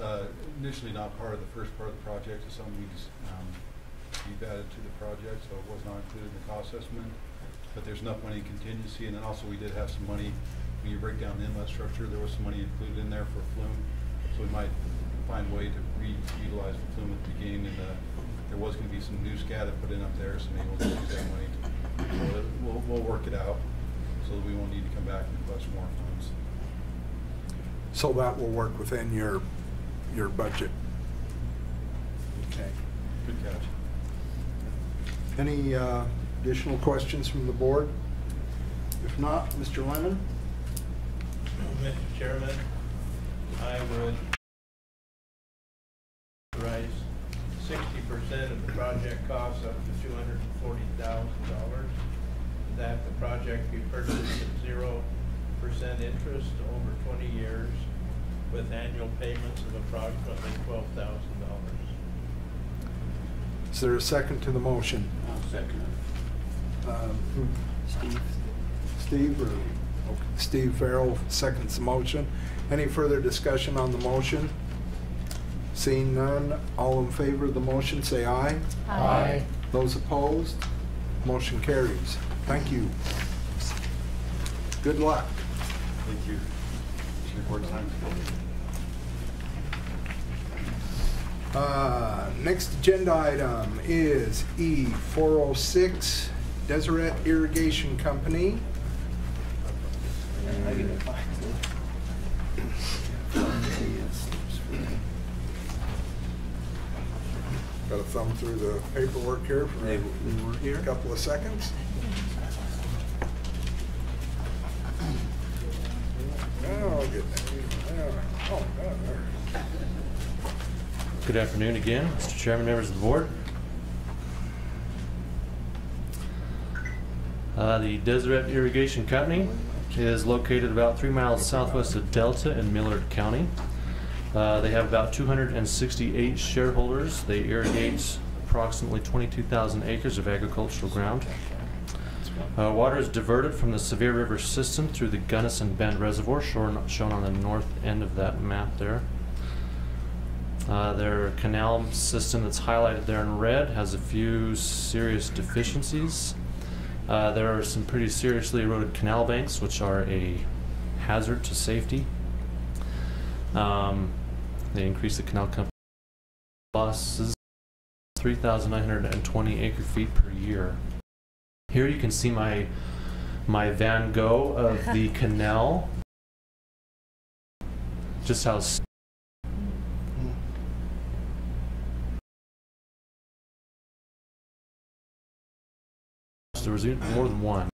M: initially not part of the first part of the project. It's something we've added to the project, so it was not included in the cost estimate. But there's enough money in contingency, and then also we did have some money. When you break down the inlet structure, there was some money included in there for flume, so we might find a way to reutilize the flume at the beginning. And there was going to be some new SCADA put in up there, so maybe we'll use that money. So we'll work it out so that we won't need to come back and request more funds.
A: So that will work within your budget. Okay.
M: Good catch.
A: Any additional questions from the board? If not, Mr. Lemon?
O: Mr. Chairman, I would raise 60% of the project cost up to $240,000. That the project be purchased at 0% interest over 20 years with annual payments of approximately $12,000.
A: Is there a second to the motion?
O: I'll second
A: it. Steve or okay. Steve Farrell seconds the motion. Any further discussion on the motion? Seeing none, all in favor of the motion say aye.
K: Aye.
A: Those opposed? Motion carries. Thank you. Good luck.
M: Thank you. Report time.
A: Next agenda item is E406, Deseret Irrigation Company. Got to thumb through the paperwork here for a couple of seconds. Oh, goodness. Oh, God.
H: Good afternoon again, Mr. Chairman, members of the board. The Deseret Irrigation Company is located about 3 miles southwest of Delta in Millard County. They have about 268 shareholders. They irrigate approximately 22,000 acres of agricultural ground. Water is diverted from the Sevier River system through the Gunnison Bend Reservoir, shown on the north end of that map there. Their canal system that's highlighted there in red has a few serious deficiencies. There are some pretty seriously eroded canal banks, which are a hazard to safety. They increase the canal company losses 3,920 acre feet per year. Here you can see my Van Gogh of the canal. Just how there was more than one.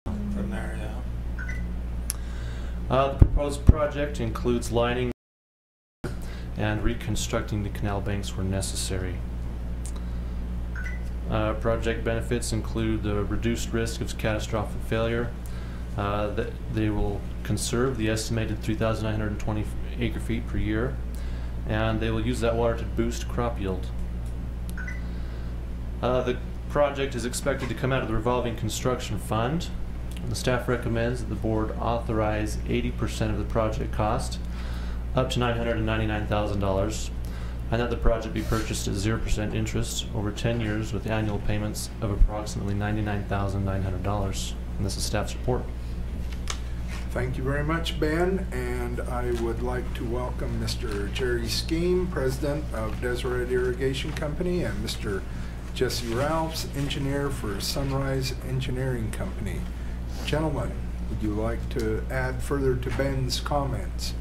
O: From there, yeah.
H: The proposed project includes lining and reconstructing the canal banks where necessary. Project benefits include the reduced risk of catastrophic failure. That they will conserve the estimated 3,920 acre feet per year, and they will use that water to boost crop yield. The project is expected to come out of the revolving construction fund. The staff recommends that the board authorize 80% of the project cost, up to $999,000, and that the project be purchased at 0% interest over 10 years with annual payments of approximately $99,900. And this is staff's report.
A: Thank you very much, Ben, and I would like to welcome Mr. Jerry Scheme, President of Deseret Irrigation Company, and Mr. Jesse Ralphs, engineer for Sunrise Engineering Company. Gentlemen, would you like to add further to Ben's comments?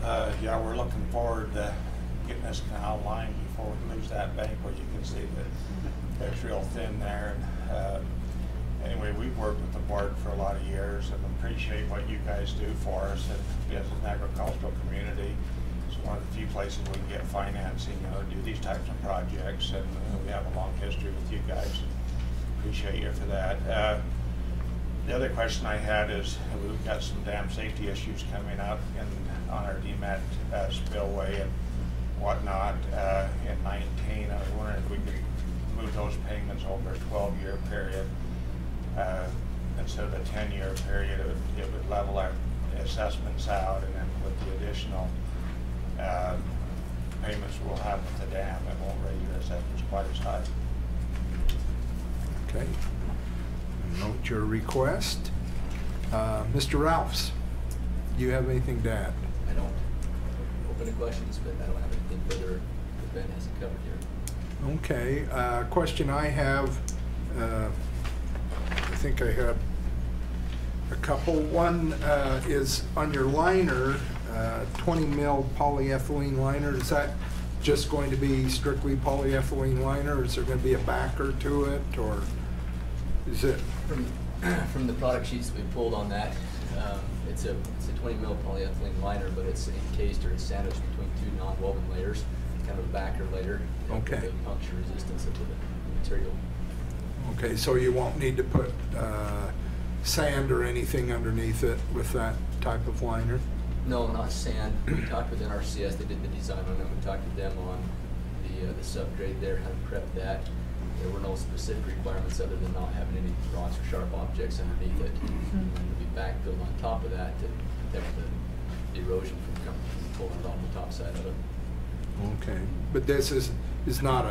O: Yeah, we're looking forward to getting this canal lined before we lose that bank, where you can see that it's real thin there. And anyway, we've worked with the board for a lot of years and appreciate what you guys do for us. And as an agricultural community, it's one of the few places we can get financing, to do these types of projects. And we have a long history with you guys. Appreciate you for that. The other question I had is, we've got some dam safety issues coming up on our DMAT spillway and whatnot in 19. I was wondering if we could move those payments over a 12-year period instead of a 10-year period. It would level our assessments out, and then with the additional payments we'll have with the dam, it won't raise your assessments quite as high.
A: Okay. Note your request. Mr. Ralphs, do you have anything to add?
B: I don't. Open to questions, but I don't have anything further that Ben hasn't covered here.
A: Okay. Question I have, I think I had a couple. One is on your liner, 20 mil polyethylene liner. Is that just going to be strictly polyethylene liner, or is there going to be a backer to it, or is it?
B: From the product sheets that we pulled on that, it's a 20 mil polyethylene liner, but it's encased or it's sandwiched between two non-woven layers, kind of a backer layer.
A: Okay.
B: The puncture resistance of the material.
A: Okay, so you won't need to put sand or anything underneath it with that type of liner?
B: No, not sand. We talked with NRCS. They did the design on it. We talked to them on the subgrade there, how to prep that. There were no specific requirements other than not having any rocks or sharp objects underneath it. And it would be backfilled on top of that to protect the erosion from pulling it off the top side of it.
A: Okay, but this is not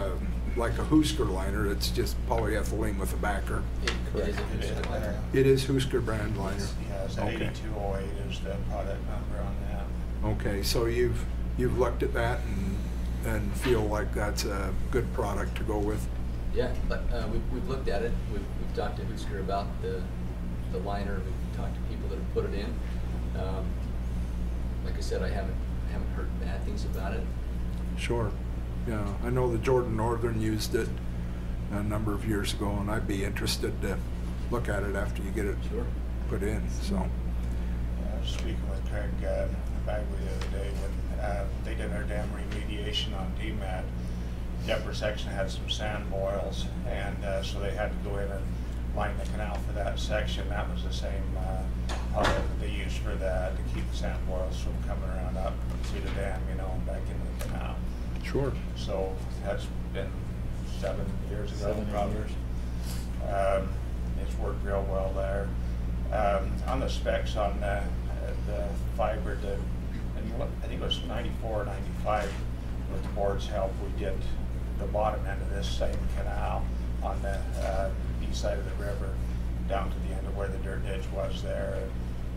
A: like a Husker liner. It's just polyethylene with a backer.
B: It is a Husker liner.
A: It is Husker brand liner.
O: Yeah, it's
A: okay.
O: 8208 is the product number on that.
A: Okay, so you've you've looked at that and feel like that's a good product to go with?
P: Yeah, but we've looked at it. We've talked to Husker about the liner. We've talked to people that have put it in. Like I said, I haven't heard bad things about it.
A: Sure. Yeah, I know the Jordan Northern used it a number of years ago, and I'd be interested to look at it after you get it put in. So.
Q: I was speaking with Craig Bagley the other day when they did their dam remediation on DMAT. The upper section had some sand boils, and so they had to go in and line the canal for that section. That was the same outlet that they used for that to keep the sand boils from coming around up through the dam, you know, and back into the canal.
A: Sure.
Q: So that's been 7 years ago, probably. It's worked real well there. On the specs on the fiber, I think it was 94 or 95, with the board's help, we did the bottom end of this same canal on the east side of the river down to the end of where the dirt ditch was there.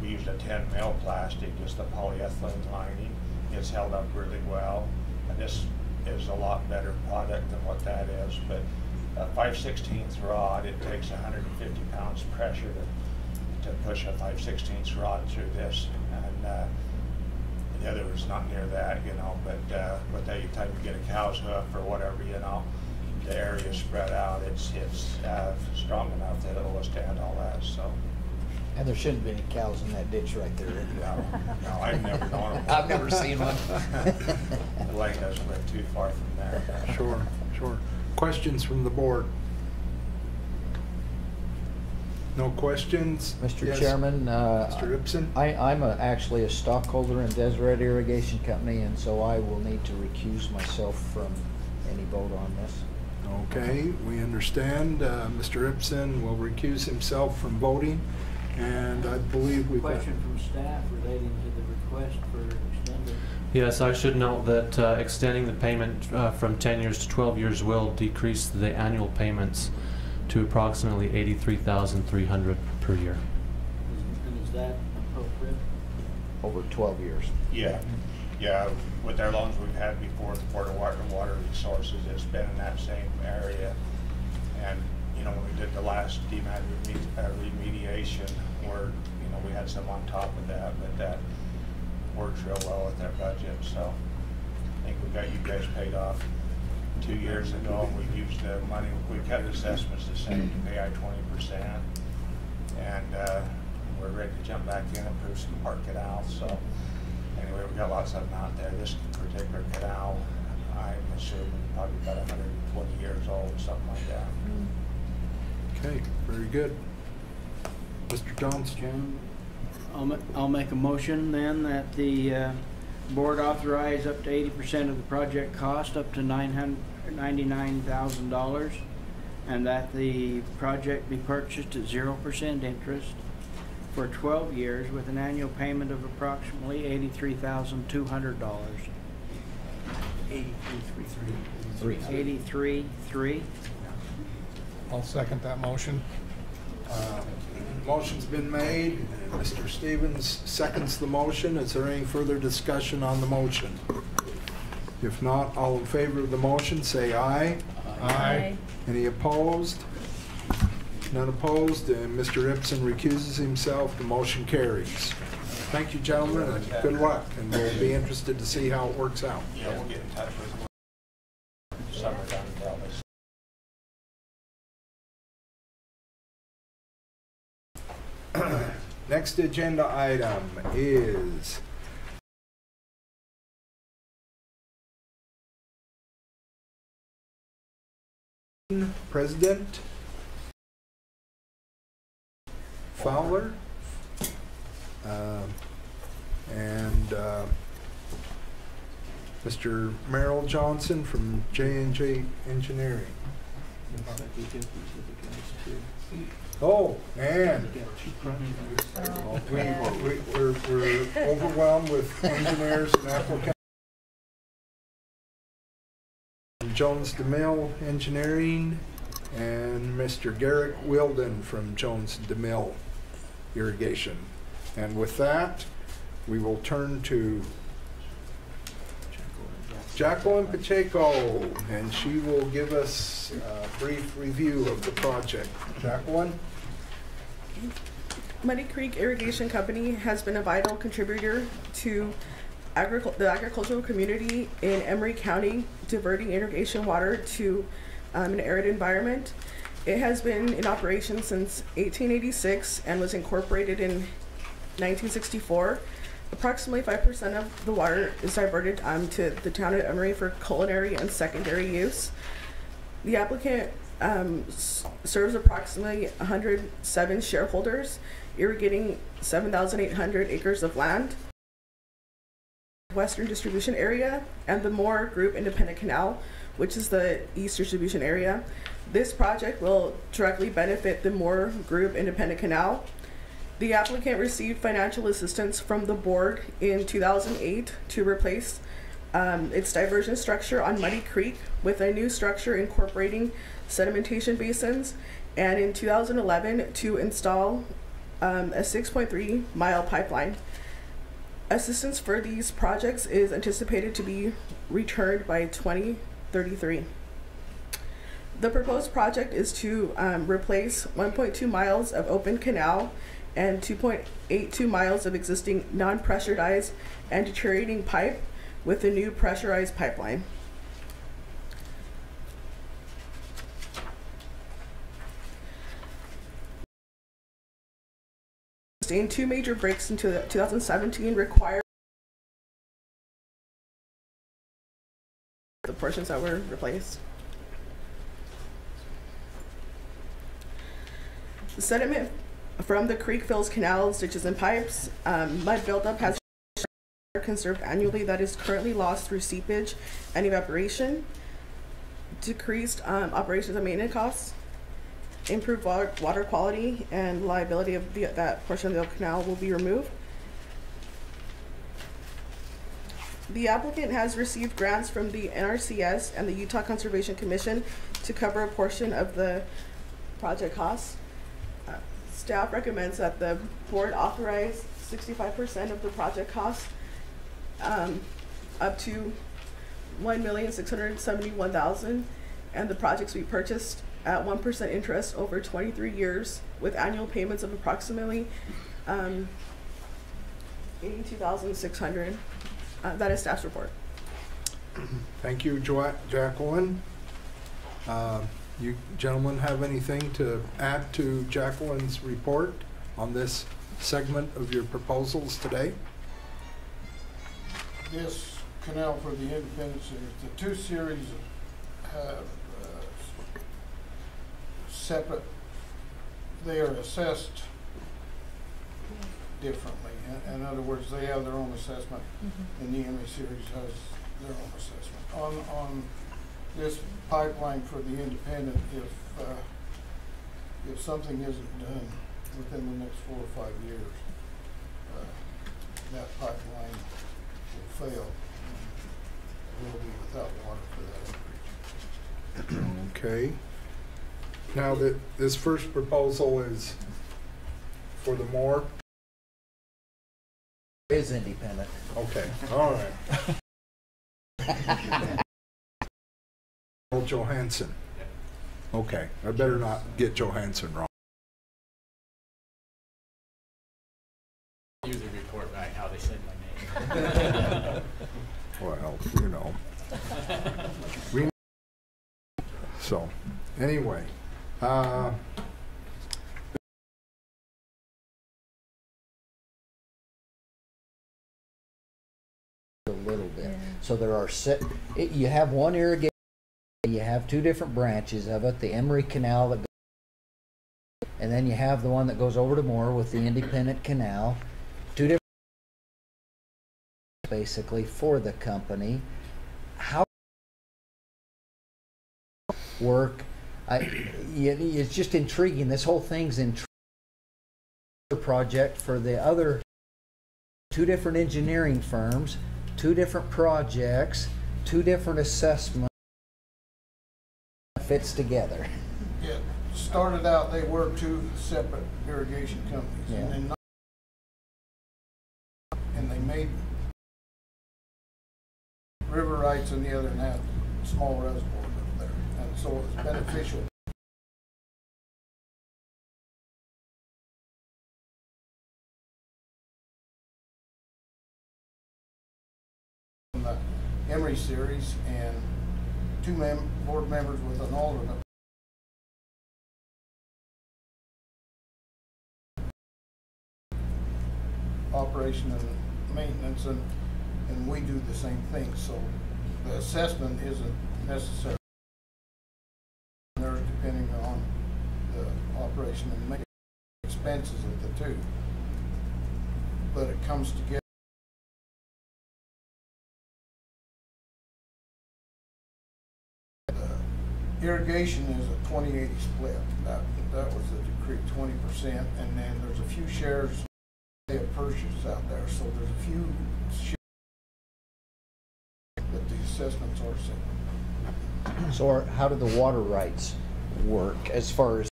Q: We used a 10 mil plastic, just a polyethylene lining. It's held up really well, and this is a lot better product than what that is. But a 5/16 rod, it takes 150 pounds pressure to push a 5/16 rod through this, and the other was not near that, you know. But by the time you get a cow's hoof or whatever, you know, the area spread out. It's strong enough that it'll withstand all that. So.
D: And there shouldn't be any cows in that ditch right there.
Q: No, I've never known them.
D: I've never seen one.
Q: The lane doesn't go too far from there.
A: Sure, sure. Questions from the board? No questions?
D: Mr.
A: Yes.
D: Chairman,
A: Mr. Ibsen?
D: I'm actually a stockholder in Deseret Irrigation Company, and so I will need to recuse myself from any vote on this.
A: Okay, we understand. Mr. Ibsen will recuse himself from voting, and I believe we've got...
N: Question from staff relating to the request for extended.
H: Yes, I should note that extending the payment from 10 years to 12 years will decrease the annual payments to approximately $83,300 per year.
N: And is that appropriate?
D: Over 12 years.
Q: Yeah, yeah. With our loans we've had before with the Porterville Water Resources, it's been in that same area. And you know, when we did the last DMAT remediation, we had some on top of that, but that works real well with our budget. So I think we got you guys paid off 2 years ago, and we used the money. We kept assessments the same to pay out 20%, and we're ready to jump back in and improve some park canals. So anyway, we got lots of them out there. This particular canal, I'm assuming probably about 120 years old, something like that.
A: Okay, very good. Mr. Johnson?
N: I'll make a motion then that the board authorize up to 80% of the project cost, up to $99,000, and that the project be purchased at 0% interest for 12 years with an annual payment of approximately $83,200. 83,300.
K: I'll second that motion.
A: Motion's been made. Mr. Stevens seconds the motion. Is there any further discussion on the motion? If not, all in favor of the motion say aye.
K: Aye.
A: Any opposed? None opposed, and Mr. Ibsen recuses himself. The motion carries. Thank you, gentlemen, and good luck, and we'll be interested to see how it works out.
Q: Yeah, we'll get in touch with summer down in Dallas.
A: Next agenda item is President Fowler and Mr. Merrill Johnson from J&J Engineering. Oh, and we're overwhelmed with engineers and applicants. Jones DeMille Engineering and Mr. Garrick Wilden from Jones DeMille Irrigation. And with that, we will turn to Jacqueline Pacheco, and she will give us a brief review of the project. Jacqueline?
R: Muddy Creek Irrigation Company has been a vital contributor to the agricultural community in Emery County, diverting irrigation water to an arid environment. It has been in operation since 1886 and was incorporated in 1964. Approximately 5% of the water is diverted to the town of Emery for culinary and secondary use. The applicant serves approximately 107 shareholders, irrigating 7,800 acres of land, western distribution area, and the Moore Group Independent Canal, which is the east distribution area. This project will directly benefit the Moore Group Independent Canal. The applicant received financial assistance from the board in 2008 to replace its diversion structure on Muddy Creek with a new structure incorporating sedimentation basins, and in 2011 to install a 6.3 mile pipeline. Assistance for these projects is anticipated to be returned by 2033. The proposed project is to replace 1.2 miles of open canal and 2.82 miles of existing non-pressurized and deteriorating pipe with a new pressurized pipeline. Two major breaks in 2017 required the portions that were replaced. The sediment from the creek fills canals, ditches, and pipes. Mud buildup has conserved annually that is currently lost through seepage and evaporation. Decreased operations and maintenance costs. Improved water quality and liability of that portion of the canal will be removed. The applicant has received grants from the NRCS and the Utah Conservation Commission to cover a portion of the project costs. Staff recommends that the board authorize 65% of the project costs, up to $1,671,000, and the projects be purchased at 1% interest over 23 years with annual payments of approximately $82,600. That is staff's report.
A: Thank you, Jacqueline. You gentlemen have anything to add to Jacqueline's report on this segment of your proposals today?
K: This canal for the Independence Series, the two series have separate, they are assessed differently. In other words, they have their own assessment, and the Emery series has their own assessment. On this pipeline for the Independent, if something isn't done within the next 4 or 5 years, that pipeline will fail, and we'll be without water for that acreage.
A: Okay. Now that this first proposal is for the Moore?
D: Is independent.
A: Okay, all right. Johansson. Okay, I better not get Johansson wrong.
S: Use the report right how they said my name.
A: Well, you know. So, anyway. A
D: little bit. So there are you have one irrigation, you have two different branches of it, the Emery Canal that goes, and then you have the one that goes over to Moore with the Independent Canal. Two different basically for the company. How work? It's just intriguing. This whole thing's intriguing. Project for the other two different engineering firms, two different projects, two different assessments. Fits together.
K: Yeah, started out they were two separate irrigation companies,
D: yeah.
K: and they made River rights and the other one had small reservoirs up there. And so it was beneficial. From the Emery series and two board members with an alternate. Operation and maintenance, and we do the same thing, so the assessment isn't necessary. There's depending on the operation and maintenance expenses of the two, but it comes together. The irrigation is a 20-80 split. That was the decree, 20%, and then there's a few shares of purchase out there, so there's a few shares, but the assessments are separate.
D: So how do the water rights work as far as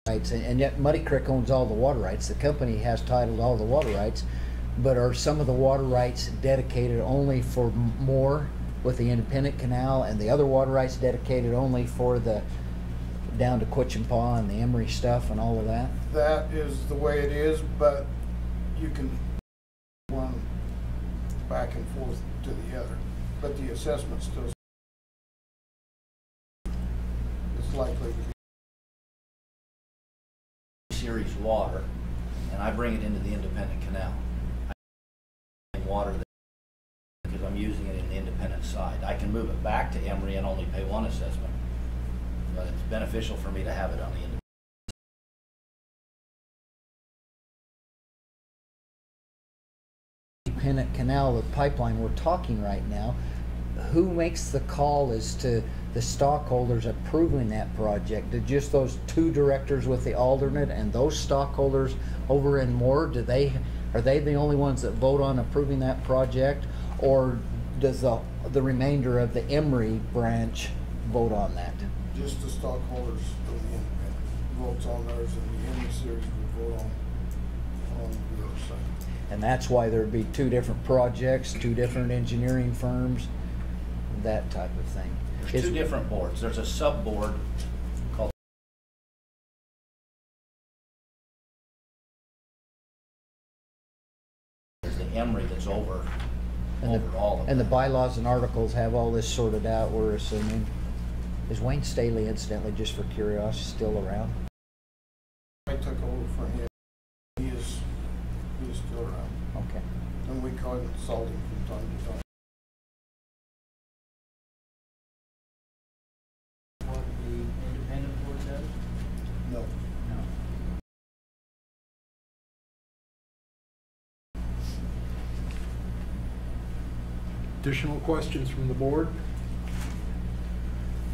D: rights? And yet Muddy Creek owns all the water rights. The company has titled all the water rights, but are some of the water rights dedicated only for more with the independent canal, and the other water rights dedicated only for the down to Quichimpaw and the Emery stuff and all of that?
K: That is the way it is, but you can one back and forth to the other. But the assessment still is likely to be
T: series water, and I bring it into the independent canal. I water because I'm using it in the independent side. I can move it back to Emery and only pay one assessment. But it's beneficial for me to have it on the
D: independent canal, the pipeline we're talking right now. Who makes the call as to the stockholders approving that project? Did just those two directors with the alternate and those stockholders over in Moore, are they the only ones that vote on approving that project, or does the remainder of the Emery branch vote on that?
K: just the stockholders of the independent votes on theirs, and the Emery series would vote on the other side.
D: And that's why there'd be two different projects, two different engineering firms, that type of thing.
T: There's two different boards. There's a sub-board called there's the Emery that's over all of them.
D: And the bylaws and articles have all this sorted out, we're assuming. Is Wayne Staley, incidentally, just for curiosity, still around?
K: I took over for him. He is still around.
D: Okay.
K: And we consult him from time to time.
S: What the independent board does?
K: No.
S: No.
A: Additional questions from the board?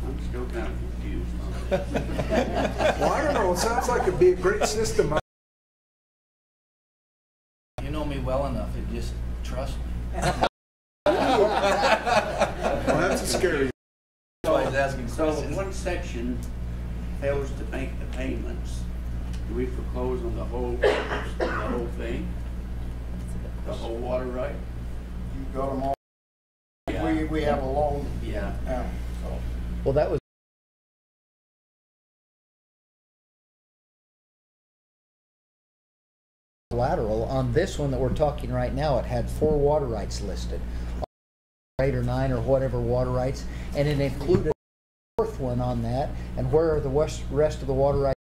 U: I'm still kind of confused.
A: Well, I don't know. It sounds like it'd be a great system.
T: You know me well enough, you just trust me.
A: Well, that's a scary.
T: That's why I was asking
U: So
T: questions.
U: one section fails to make the payments. Do we foreclose on the whole thing? The whole water right?
K: You got them all.
T: Yeah.
K: We have a loan.
T: Yeah.
K: Now, so.
D: Well, that was collateral. On this one that we're talking right now, it had 4 water rights listed. 8 or 9 or whatever water rights, and it included a 4th one on that. And where are the rest of the water rights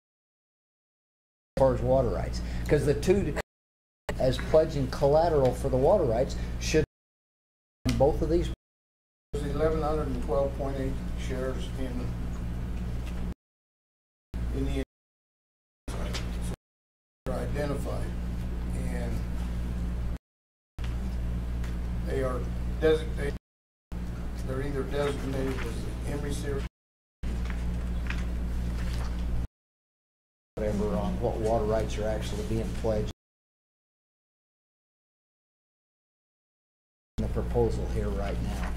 D: as far as water rights? Because the two as pledging collateral for the water rights should be both of these.
K: There's 1,112.8 shares in the so they're identified, and they are designated. They're either designated as the Emery series,
D: Whatever on what water rights are actually being pledged. The proposal here right now.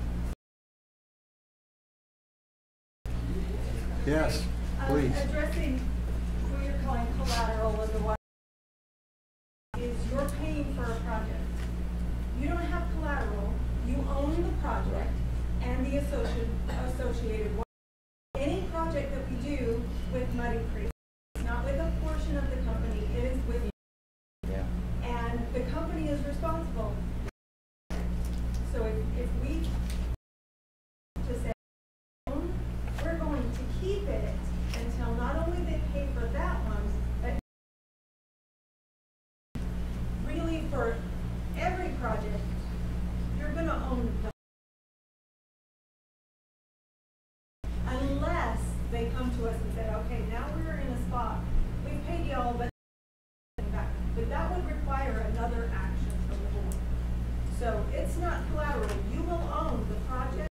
A: Yes, please.
V: Addressing what you're calling collateral in the water is you're paying for a project. You don't have collateral. You project and the associated water. Any project that we do with Muddy Creek, it's not with a portion of the company, it is with you.
D: Yeah.
V: And the company is responsible. So if we just say, we're going to keep it until not only they pay for that one, but really for every project, you're going to own the unless they come to us and say, okay, now we're in a spot, we've paid y'all, but that would require another action from the board. So it's not collateral. You will own the project.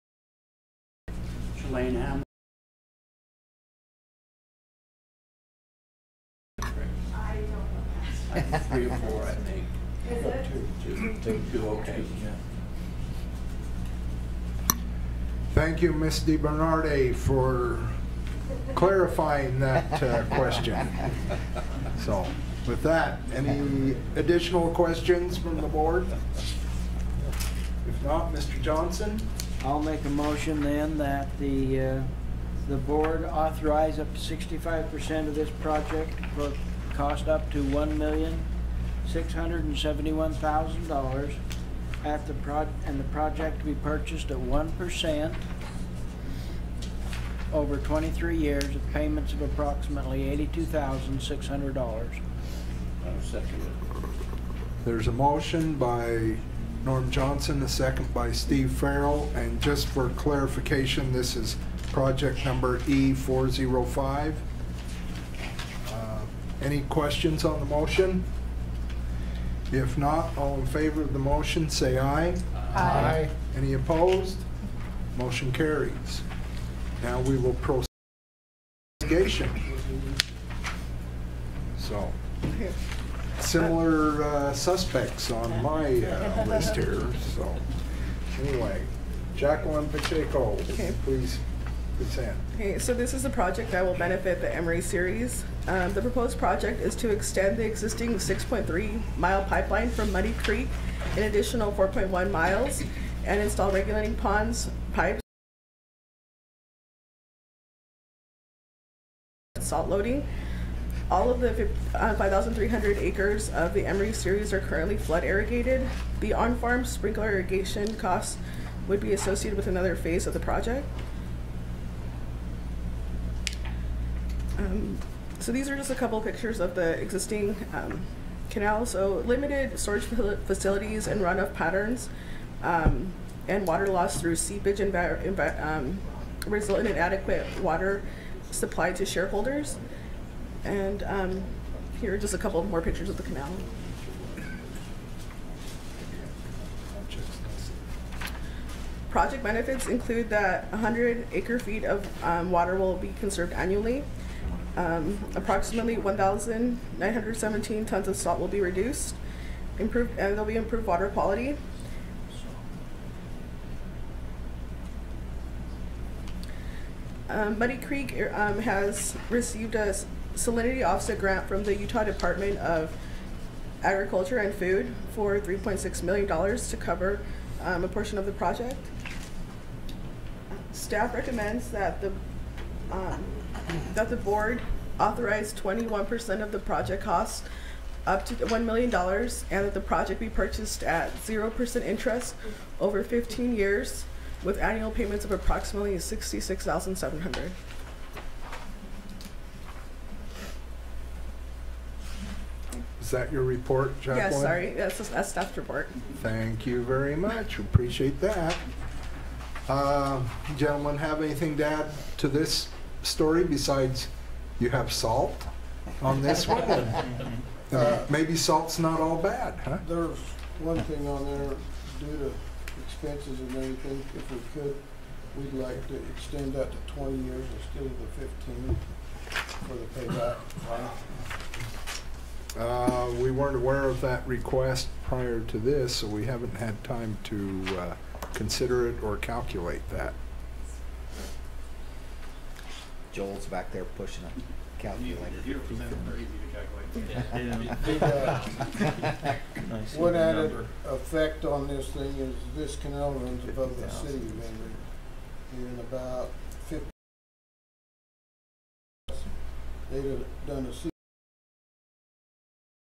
U: Shalane, how
V: I don't know
U: I think 3 or 4, I think.
V: Is it?
U: Two, okay.
A: Thank you, Ms. DiBernardi, for clarifying that question. So, with that, any additional questions from the board? If not, Mr. Johnson?
E: I'll make a motion then that the board authorize up to 65% of this project for cost up to $1,671,000 at the and the project to be purchased at 1% over 23 years with payments of approximately $82,600.
U: I'll second it.
A: There's a motion by Norm Johnson, a second by Steve Farrell, and just for clarification, this is project number E405. Any questions on the motion? If not, all in favor of the motion, say aye.
K: Aye.
A: Any opposed? Motion carries. Now we will proceed with investigation. So, similar suspects on my list here. So, anyway, Jacqueline Pacheco, please present.
R: Okay, so this is a project that will benefit the Emery series. The proposed project is to extend the existing 6.3-mile pipeline from Muddy Creek an additional 4.1 miles and install regulating ponds, pipes, salt loading. All of the 5,300 acres of the Emery series are currently flood irrigated. The on-farm sprinkler irrigation costs would be associated with another phase of the project. So these are just a couple pictures of the existing canal. So limited storage facilities and runoff patterns and water loss through seepage and result in inadequate water supply to shareholders. And here are just a couple more pictures of the canal. Project benefits include that 100 acre-feet of water will be conserved annually. Approximately 1,917 tons of salt will be reduced. And there'll be improved water quality. Muddy Creek has received a salinity offset grant from the Utah Department of Agriculture and Food for $3.6 million to cover a portion of the project. Staff recommends that the board authorize 21% of the project cost up to $1 million and that the project be purchased at 0% interest over 15 years with annual payments of approximately $66,700.
A: Is that your report, Jacqueline?
R: Yes, sorry, that's staff's report.
A: Thank you very much. Appreciate that. Gentlemen, have anything to add to this story besides you have salt on this one? And, maybe salt's not all bad, huh?
F: There's one thing on there due to expenses and everything. If we could, we'd like to extend that to 20 years instead of the 15 for the payback.
A: We weren't aware of that request prior to this, so we haven't had time to consider it or calculate that.
D: Joel's back there pushing it. calculator.
S: 0% are easy to calculate.
F: One added effect on this thing is this canal runs above the city of Emery. And about 50, they'd have done a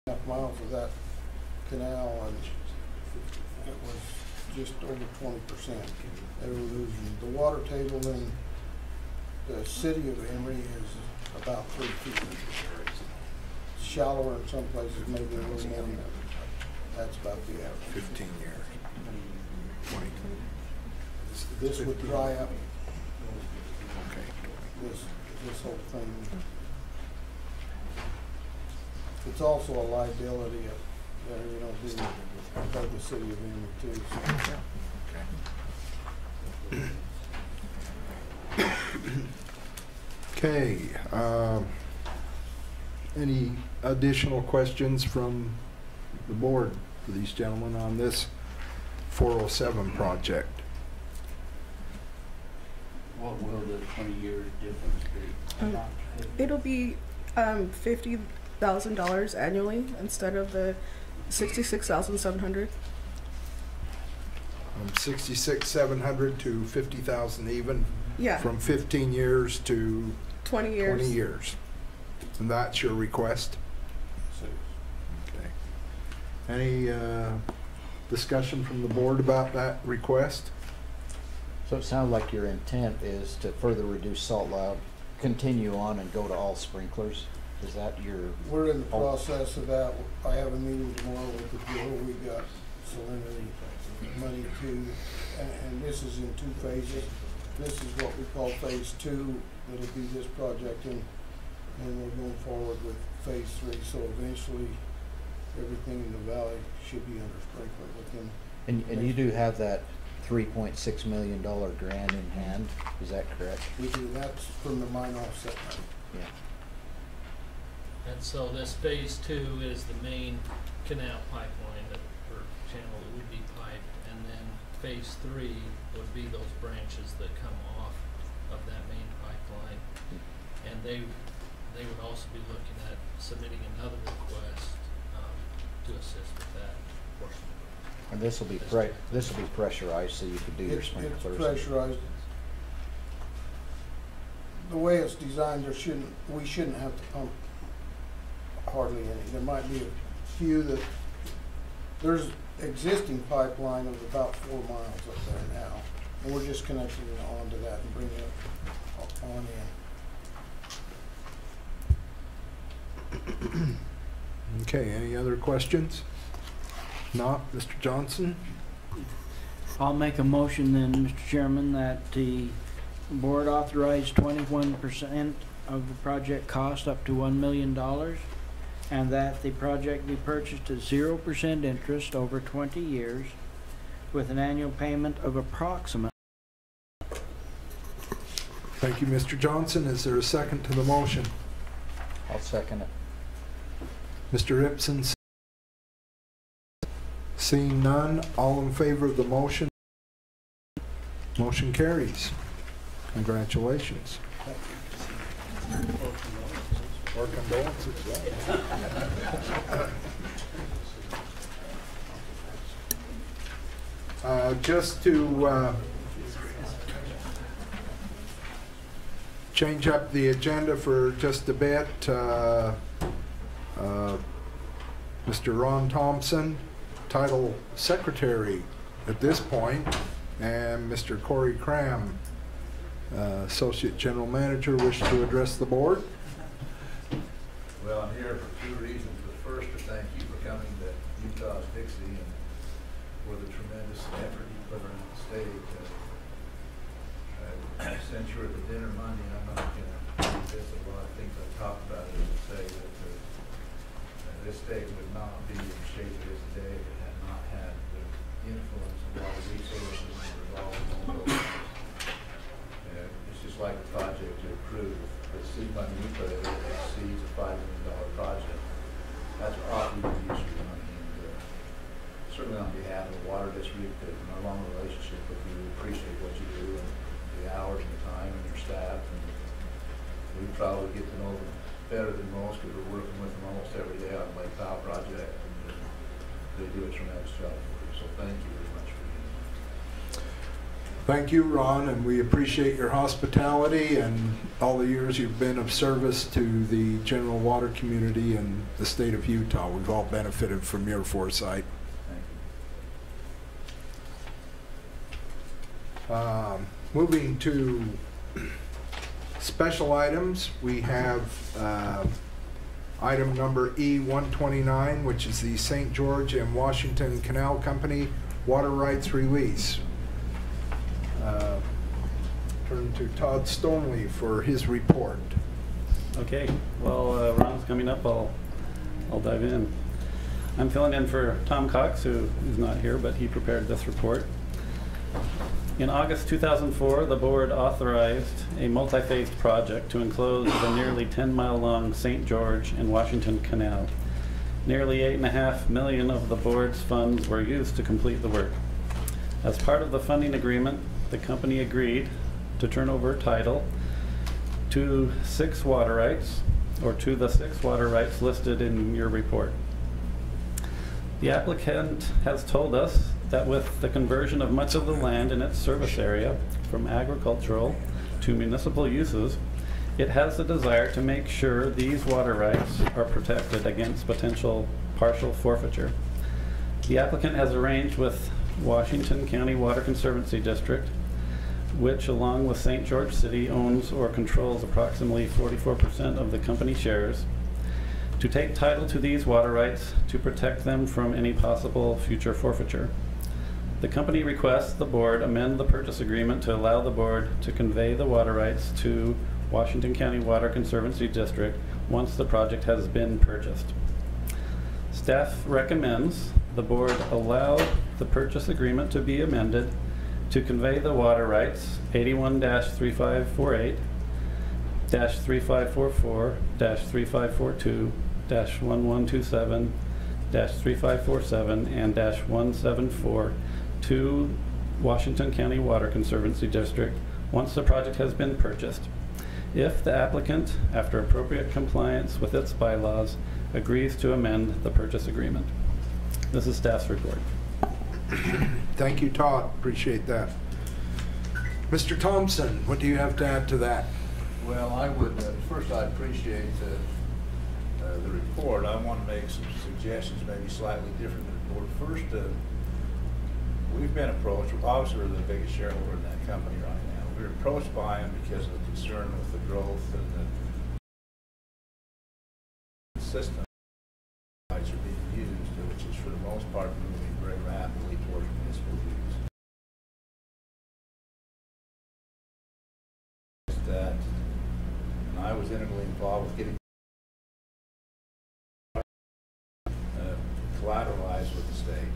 F: 6.5 miles of that canal, and it was just over 20%. They were losing. The water table in the city of Emery is about 3 feet. Shallower in some places, maybe a little more than that. That's about the average.
A: 15 years. 20.
F: This would dry up.
A: Okay.
F: This whole thing. It's also a liability up there, you know, being above the city of Emery too.
A: So. Okay. Any additional questions from the board for these gentlemen on this 407 project?
U: What will the 20-year difference be?
R: It'll be $50,000 annually instead of the $66,700.
A: From 66,700 to 50,000 even.
R: Yeah.
A: From 15 years to
R: 20 years.
A: 20 years. And that's your request? Okay. Any discussion from the board about that request?
D: So it sounds like your intent is to further reduce salt load, continue on and go to all sprinklers. Is that your?
F: We're in the process of that. I have a meeting tomorrow with the bureau. We got salinity money too, and this is in 2 phases. This is what we call phase 2. It'll be this project, and we're going forward with phase 3. So eventually, everything in the valley should be under sprinkler within.
D: And you do have that $3.6 million grant in hand, is that correct?
F: We do. That's from the mine offset money.
D: Yeah.
C: And so this phase 2 is the main canal pipeline that, or channel that would be piped, and then phase 3 would be those branches that come off of that main pipeline. And they would also be looking at submitting another request to assist with that portion.
D: And this will be pressurized, so you could do your sprinklers.
F: It's pressurized. The way it's designed, we shouldn't have to pump hardly any. There might be a few that there's existing pipeline of about 4 miles up there now, and we're just connecting it onto that and bringing it on in.
A: Okay, any other questions? Not, Mr. Johnson?
E: I'll make a motion then, Mr. Chairman, that the board authorize 21% of the project cost up to $1 million, and that the project be purchased at 0% interest over 20 years with an annual payment of approximately.
A: Thank you, Mr. Johnson. Is there a second to the motion?
D: I'll second it.
A: Mr. Ipson? Seeing none, all in favor of the motion? Motion carries. Congratulations. Or condolences. Just to change up the agenda for just a bit, Mr. Ron Thompson, Title Secretary at this point, and Mr. Corey Cram, Associate General Manager, wish to address the board.
I: Well, I'm here for 2 reasons. The first, to thank you for coming to Utah's Dixie and for the tremendous effort you put on the state. Since you were at the dinner Monday, I'm not going to miss a lot of things I talked about it and say that this state would not be in the shape it is today if it had not had the influence of water resources and resolving all those. It's just like the project you approved. The seed money you put in exceeds a $5 million project. That's probably the use of money. And certainly on behalf of the water district and our long relationship with you, we appreciate what you do and the hours and the time and your staff. And we probably get to know them better than most because we're working with them almost every day on the Lake Powell project. And they do a tremendous job for us. So thank you very much for doing that.
A: Thank you, Ron, and we appreciate your hospitality and all the years you've been of service to the general water community and the state of Utah. We've all benefited from your foresight. Moving to special items, we have item number E129, which is the St. George and Washington Canal Company water rights release. Turn to Todd Stoneley for his report.
G: Okay, well, Ron's coming up. I'll dive in. I'm filling in for Tom Cox, who is not here, but he prepared this report. In August 2004, the board authorized a multi-phased project to enclose the nearly 10-mile-long St. George and Washington Canal. Nearly $8.5 million of the board's funds were used to complete the work. As part of the funding agreement, the company agreed to turn over title to the 6 water rights listed in your report. The applicant has told us that with the conversion of much of the land in its service area from agricultural to municipal uses, it has the desire to make sure these water rights are protected against potential partial forfeiture. The applicant has arranged with Washington County Water Conservancy District, which along with St. George City owns or controls approximately 44% of the company shares, to take title to these water rights to protect them from any possible future forfeiture. The company requests the board amend the purchase agreement to allow the board to convey the water rights to Washington County Water Conservancy District once the project has been purchased. Staff recommends the board allow the purchase agreement to be amended to convey the water rights 81-3548, -3544, -3542, -1127, -3547, and -174 to Washington County Water Conservancy District once the project has been purchased, if the applicant, after appropriate compliance with its bylaws, agrees to amend the purchase agreement. This is staff's report.
A: Thank you, Todd. Appreciate that. Mr. Thompson, what do you have to add to that?
I: Well, I would, first I appreciate the report. I want to make some suggestions, maybe slightly different than the board. First, we've been approached, obviously we're the biggest shareholder in that company right now. We're approached by them because of the concern with the growth and the system rights are being used, which is for the most part moving very rapidly towards municipal use. That, and I was integrally involved with getting collateralized with the state.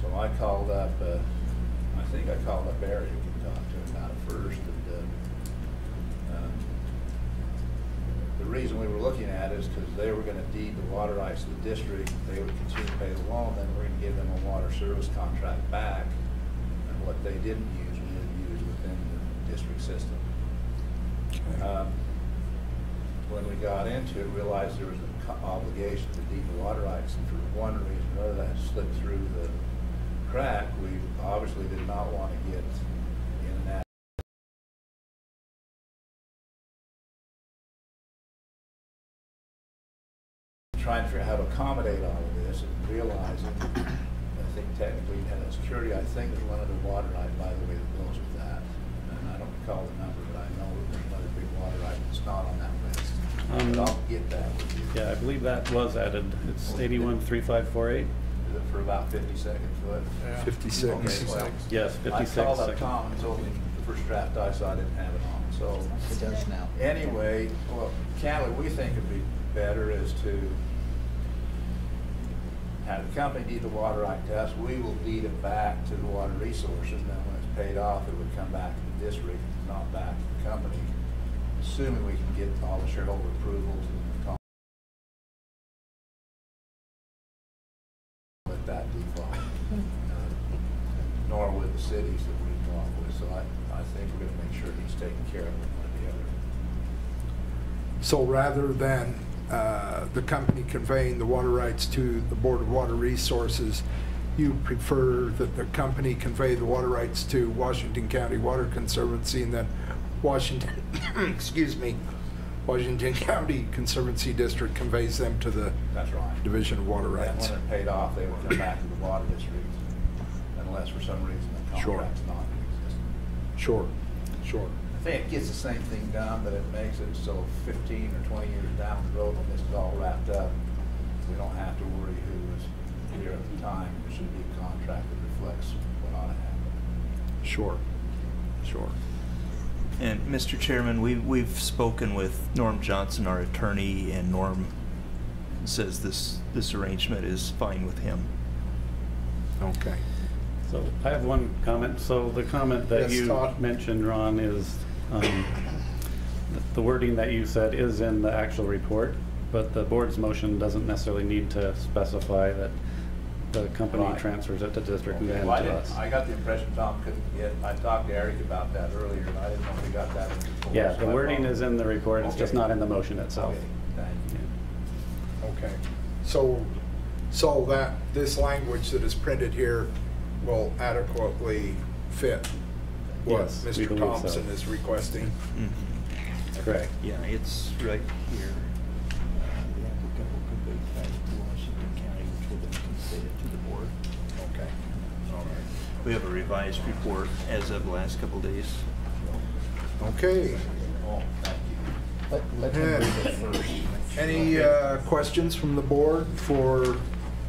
I: So I called up, I think I called up Barry, who can talk to him about it first. And the reason we were looking at it is because they were going to deed the water rights to the district. They would continue to pay the loan, then we're going to give them a water service contract back. And what they didn't use, we didn't use within the district system. Okay. When we got into it, realized there was an obligation to deed the water rights, and for one reason or another that slipped through the crack. We obviously did not want to get in and out. Trying to figure out how to accommodate all of this and realizing, I think technically we had a security, I think there's one other water right, by the way, that goes with that. And I don't recall the number, but I know there's another big water right that's not on that list. But I'll get that with you.
G: Yeah, I believe that was added. It's 81-3548.
I: Is it for about 50-second foot?
A: Yeah. 56.
I: Okay, well,
G: yes, 56
I: I called up
G: seconds.
I: Tom and told him the first draft I saw didn't have it on. So
D: It does now.
I: anyway, well, Canal, we think it'd be better is to have the company deed the water right to us. We will deed it back to the water resources. And then when it's paid off, it would come back to the district, not back to the company, assuming we can get all the shareholder approvals and with that default, nor with the cities that we're involved with. So I think we're going to make sure he's taken care of it one or the other.
A: So rather than the company conveying the water rights to the Board of Water Resources, you prefer that the company convey the water rights to Washington County Water Conservancy, and then Washington, excuse me, Washington County Conservancy District conveys them to the
I: That's right.
A: Division of Water
I: And
A: Rights.
I: when they're paid off, they will come back to the water district unless for some reason the
A: Sure.
I: contract's not in existence.
A: Sure, sure.
I: I think it gets the same thing done, but it makes it so 15 or 20 years down the road when this is all wrapped up, we don't have to worry who was here at the time. There should be a contract that reflects what ought to happen.
A: Sure, sure.
J: And Mr. Chairman, we've spoken with Norm Johnson, our attorney, and Norm says this arrangement is fine with him.
A: Okay.
G: So I have one comment. So the comment that
A: Yes,
G: you
A: Todd.
G: mentioned, Ron, is the wording that you said is in the actual report, but the board's motion doesn't necessarily need to specify that the company
I: Right.
G: transfers it to district and
I: Okay,
G: then
I: well,
G: to us.
I: I got the impression Tom couldn't get, I talked to Eric about that earlier, and I didn't know if we got that in the report.
G: Yeah,
I: so
G: the
I: I
G: wording is in the report, it's just
I: Okay.
G: not in the motion itself.
I: Okay, thank you.
A: Okay. So that this language that is printed here will adequately fit what
G: Yes, we
A: Mr.
G: believe so.
A: Thompson is requesting?
J: Mm-hmm.
G: Correct.
J: Yeah, it's right here. The applicant will convey title to Washington County, which will then convey it to the board.
A: Okay. All right.
J: We have a revised report as of the last couple days.
A: Okay.
I: Oh, thank you.
D: Let him read it first.
A: Any questions from the board for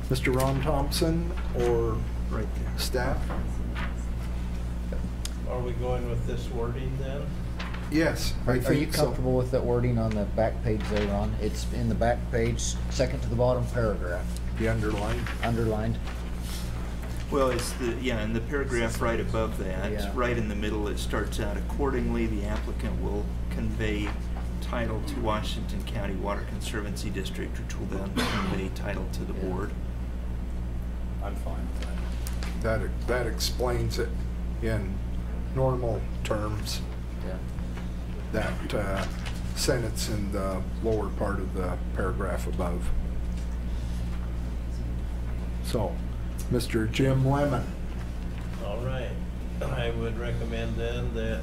A: Mr. Ron Thompson or
J: Right there.
A: staff?
O: Are we going with this wording then?
A: Yes, I
D: Are you
A: think so.
D: comfortable with the wording on the back page there, Ron? It's in the back page, second to the bottom paragraph,
A: The underline?
D: underlined.
J: Well, it's in the paragraph right above that,
D: Yeah.
J: right in the middle, it starts out, accordingly, the applicant will convey title to Washington County Water Conservancy District, which will then convey title to the board.
I: I'm fine with that.
A: That explains it in normal terms.
D: Yeah.
A: That sentence in the lower part of the paragraph above. So, Mr. Jim Lemon.
O: All right. I would recommend then that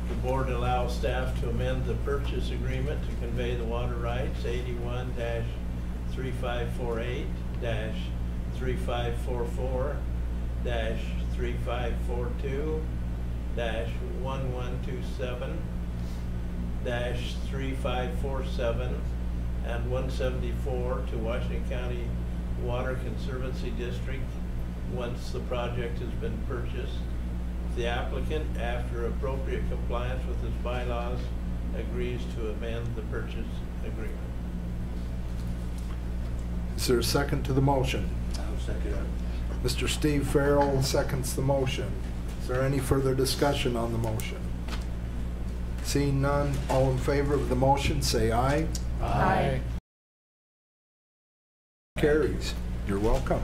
O: the board allow staff to amend the purchase agreement to convey the water rights 81-3548-3544-1127-3547 and 174 to Washington County Water Conservancy District once the project has been purchased. The applicant, after appropriate compliance with his bylaws, agrees to amend the purchase agreement.
A: Is there a second to the motion?
I: I'll second it.
A: Mr. Steve Farrell seconds the motion. Is there any further discussion on the motion? Seeing none, all in favor of the motion, say aye.
D: Aye.
A: Carries. You're welcome.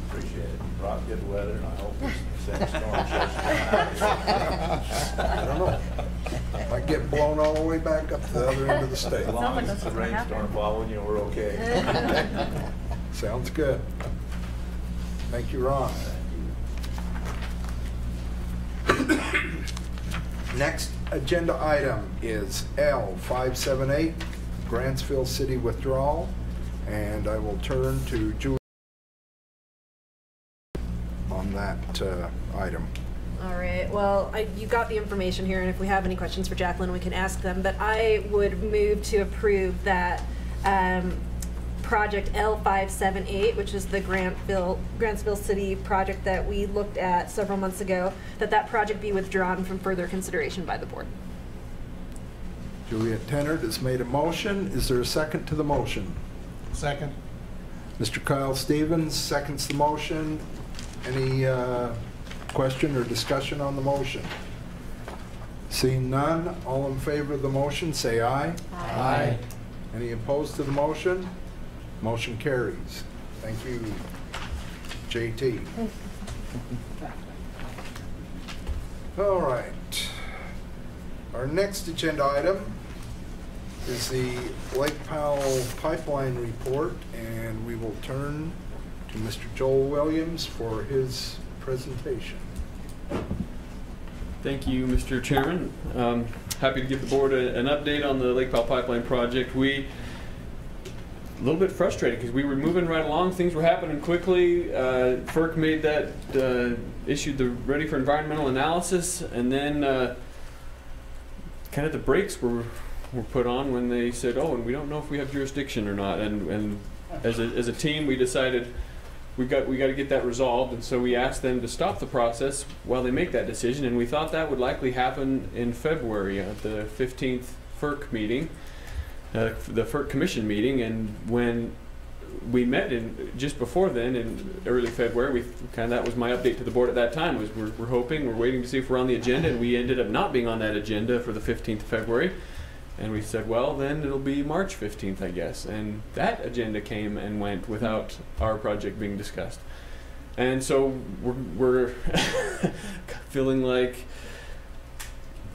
I: Appreciate it. Brought good weather, and I hope this sandstorm
A: I don't know. Might get blown all the way back up to the other end of the state.
I: As long as it's a rainstorm following you, we're okay.
A: Sounds good. Thank you, Ron. Next agenda item is L578, Grantsville City Withdrawal, and I will turn to Julie on that item.
L: All right, well, you got the information here, and if we have any questions for Jacqueline, we can ask them, but I would move to approve that project L578, which is the Grantsville City project that we looked at several months ago, that project be withdrawn from further consideration by the board.
A: Juliet Tennant has made a motion. Is there a second to the motion?
K: Second.
A: Mr. Kyle Stevens seconds the motion. Any question or discussion on the motion? Seeing none, all in favor of the motion, say aye.
D: Aye.
A: Any opposed to the motion? Motion carries. Thank you, JT. All right. Our next agenda item is the Lake Powell pipeline report, and we will turn to Mr. Joel Williams for his presentation.
B: Thank you, Mr. Chairman. Happy to give the board an update on the Lake Powell pipeline project. A little bit frustrated because we were moving right along. Things were happening quickly. FERC made that, issued the ready for environmental analysis, and then kind of the brakes were put on when they said, oh, and we don't know if we have jurisdiction or not. And as a team, we decided we got to get that resolved, and so we asked them to stop the process while they make that decision, and we thought that would likely happen in February at the 15th FERC meeting. The FERC Commission meeting, and when we met just before then in early February, that was my update to the board at that time, was we're waiting to see if we're on the agenda, and we ended up not being on that agenda for the 15th of February, and we said, well, then it'll be March 15th, I guess, and that agenda came and went without our project being discussed. And so we're feeling like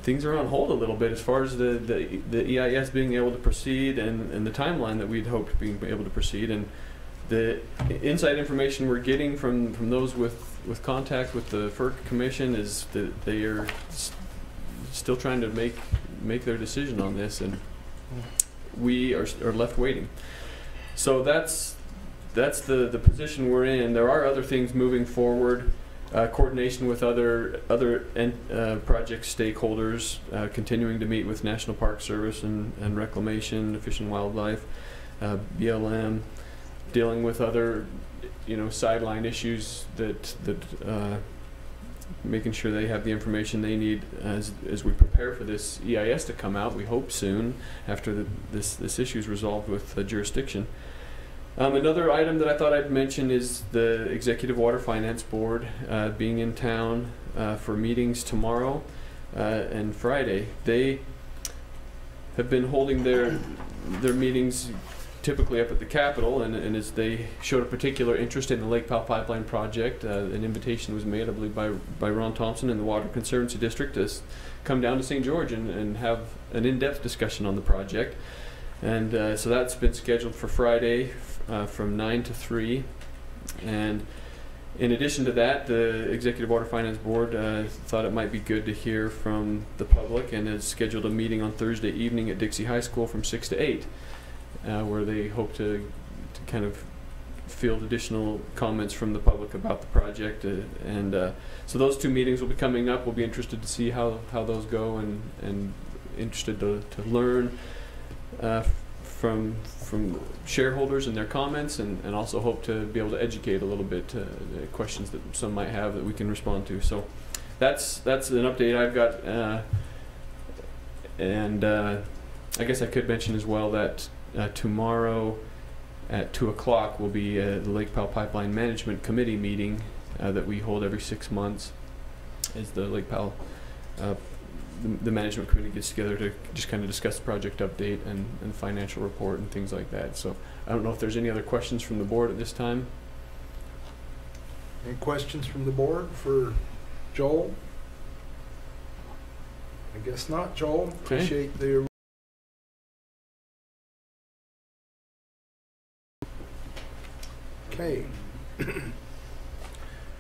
B: things are on hold a little bit as far as the EIS being able to proceed and the timeline that we'd hoped being able to proceed. And the inside information we're getting from those with contact with the FERC Commission is that they are still trying to make their decision on this, and we are left waiting. So that's the position we're in. There are other things moving forward. Coordination with other project stakeholders, continuing to meet with National Park Service and Reclamation, Fish and Wildlife, BLM, dealing with other, sideline issues that making sure they have the information they need as we prepare for this EIS to come out. We hope soon after this issue is resolved with the jurisdiction. Another item that I thought I'd mention is the Executive Water Finance Board being in town for meetings tomorrow and Friday. They have been holding their meetings typically up at the Capitol, and as they showed a particular interest in the Lake Powell Pipeline project, an invitation was made, I believe, by Ron Thompson in the Water Conservancy District to come down to St. George and have an in-depth discussion on the project. And so that's been scheduled for Friday from 9 to 3. And in addition to that, the Executive Water Finance Board thought it might be good to hear from the public, and has scheduled a meeting on Thursday evening at Dixie High School from 6 to 8, where they hope to kind of field additional comments from the public about the project. So those two meetings will be coming up. We'll be interested to see how those go, and interested to learn from shareholders and their comments, and also hope to be able to educate a little bit questions that some might have that we can respond to. So that's an update I've got, and I guess I could mention as well that tomorrow at 2 o'clock will be the Lake Powell Pipeline Management Committee meeting that we hold every 6 months. Is the Lake Powell the management committee gets together to just kind of discuss the project update and the financial report and things like that. So I don't know if there's any other questions from the board at this time.
A: Any questions from the board for Joel? I guess not, Joel.
B: Okay.
A: Appreciate the Okay.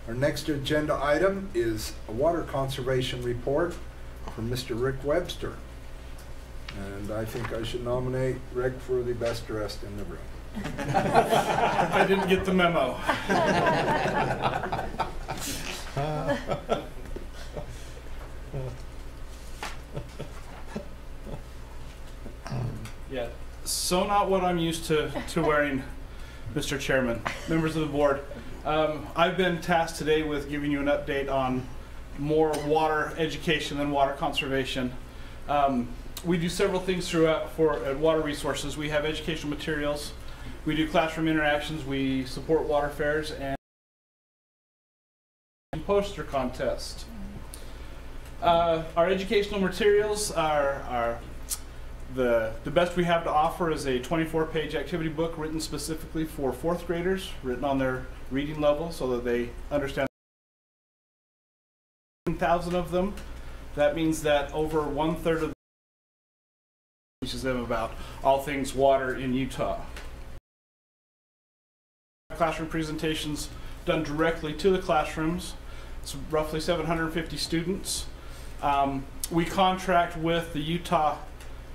A: Our next agenda item is a water conservation report from Mr. Rick Webster. And I think I should nominate Rick for the best dressed in the room.
M: I didn't get the memo. Yeah, so not what I'm used to wearing, Mr. Chairman, members of the board. I've been tasked today with giving you an update on more water education than water conservation. We do several things throughout at Water Resources. We have educational materials, we do classroom interactions, we support water fairs, and poster contest. Our educational materials are the best we have to offer is a 24-page activity book written specifically for 4th graders, written on their reading level so that they understand 1,000 of them. That means that over 1/3 of the teaches them about all things water in Utah. Classroom presentations done directly to the classrooms. It's roughly 750 students. We contract with the